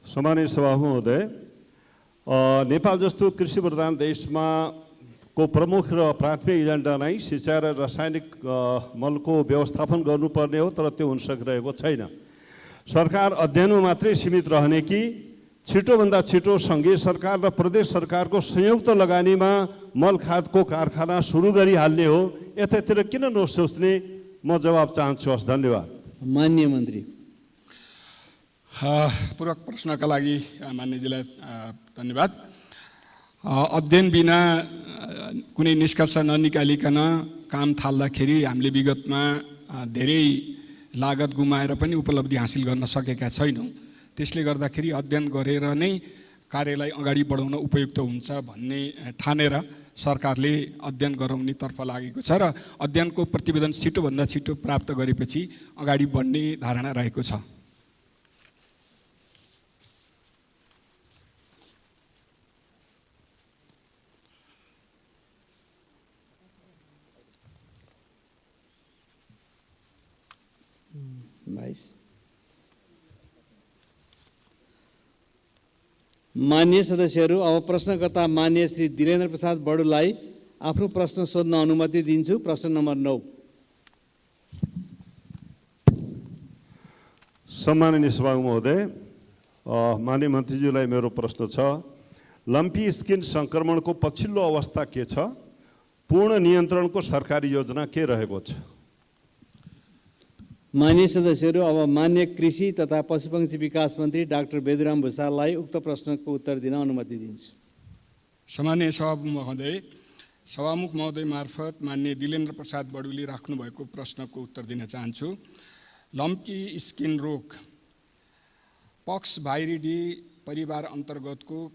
सम्माननीय सभामुख महोदय, नेपाल जस्तो कृषि प्रधान देशमा को प्रमुख र प्राथमिक एजेन्डा नै सिँचाइ र रासायनिक मलको व्यवस्थापन गर्नुपर्ने हो, तर त्यो हुन सकिरहेको छैन। सरकार अध्ययनमा मात्रै सीमित रहने कि छिटोभन्दा छिटो सङ्घीय सरकार र प्रदेश सरकारको संयुक्त लगानीमा मल खादको कारखाना सुरु गरिहाल्ने हो, यतातिर किन नसोच्ने? म जवाब चाहन्छु। हस्, धन्यवाद। माननीय मन्त्री। पूरक प्रश्नका लागि मान्यजीलाई धन्यवाद। अध्ययन बिना कुनै निष्कर्ष ननिकालिकन काम थाल्दाखेरि हामीले विगतमा धेरै लागत गुमाएर पनि उपलब्धि हासिल गर्न सकेका छैनौँ। त्यसले गर्दाखेरि अध्ययन गरेर नै कार्यलाई अगाडि बढाउन उपयुक्त हुन्छ भन्ने ठानेर सरकारले अध्ययन गराउनेतर्फ लागेको छ र अध्ययनको प्रतिवेदन छिटोभन्दा छिटो प्राप्त गरेपछि अगाडि बढ्ने धारणा रहेको छ। माननीय सदस्यहरू, अब प्रश्नकर्ता माननीय श्री दिलेन्द्र प्रसाद बडुलाई आफ्नो प्रश्न सोध्न अनुमति दिन्छु। प्रश्न नम्बर 9। सम्माननीय सभामुख महोदय, माननीय मन्त्रीज्यूलाई मेरो प्रश्न छ, लम्पी स्किन सङ्क्रमणको पछिल्लो अवस्था के छ? पूर्ण नियन्त्रणको सरकारी योजना के रहेको छ? माननीय सदस्यहरू, अब माननीय कृषि तथा पशुपक्षी विकास मन्त्री डाक्टर बेदुराम भुषाललाई उक्त प्रश्नको उत्तर दिन अनुमति दिन्छु। सम्माननीय सभामुख महोदय मार्फत माननीय दिलेन्द्र प्रसाद बडुले राख्नुभएको प्रश्नको उत्तर दिन चाहन्छु। लम्पी स्किन रोग पक्स भाइरिडी परिवार अन्तर्गतको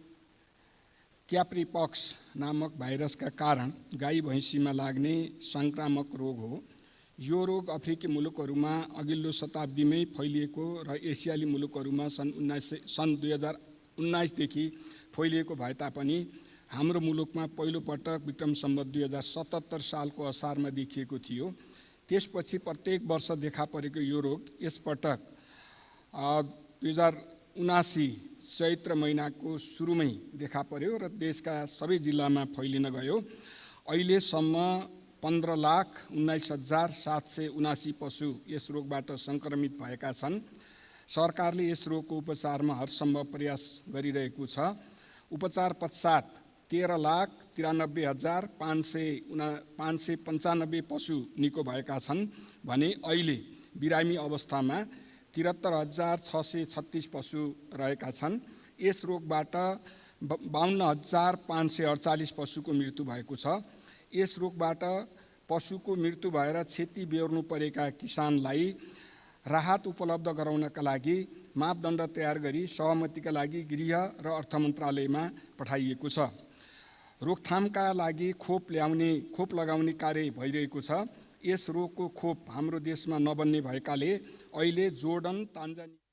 क्याप्रीपक्स नामक भाइरसका कारण गाई भैँसीमा लाग्ने सङ्क्रामक रोग हो। यो रोग अफ्रिकी मुलुकहरूमा अघिल्लो शताब्दीमै फैलिएको र एसियाली मुलुकहरूमा सन् 2019देखि फैलिएको भए तापनि हाम्रो मुलुकमा पहिलोपटक विक्रम सम्वत 2077 सालको असारमा देखिएको थियो। त्यसपछि प्रत्येक वर्ष देखा परेको यो रोग यसपटक 2079 चैत्र महिनाको सुरुमै देखा पर्यो र देशका सबै जिल्लामा फैलिन गयो। अहिलेसम्म 15,19,779 पशु यस रोगबाट सङ्क्रमित भएका छन्। सरकारले यस रोगको उपचारमा हरसम्भव प्रयास गरिरहेको छ। उपचार पश्चात 13,93,595 पशु निको भएका छन् भने अहिले बिरामी अवस्थामा 73,636 पशु रहेका छन्। यस रोगबाट 52,548 पशुको मृत्यु भएको छ। यस रोगबाट पशुको मृत्यु भएर क्षति बेहोर्नु परेका किसानलाई राहत उपलब्ध गराउनका लागि मापदण्ड तयार गरी सहमतिका लागि गृह र अर्थ मन्त्रालयमा पठाइएको छ। रोकथामका लागि खोप लगाउने कार्य भइरहेको छ। यस रोगको खोप हाम्रो देशमा नबन्ने भएकाले अहिले जोर्डन, तान्जानिया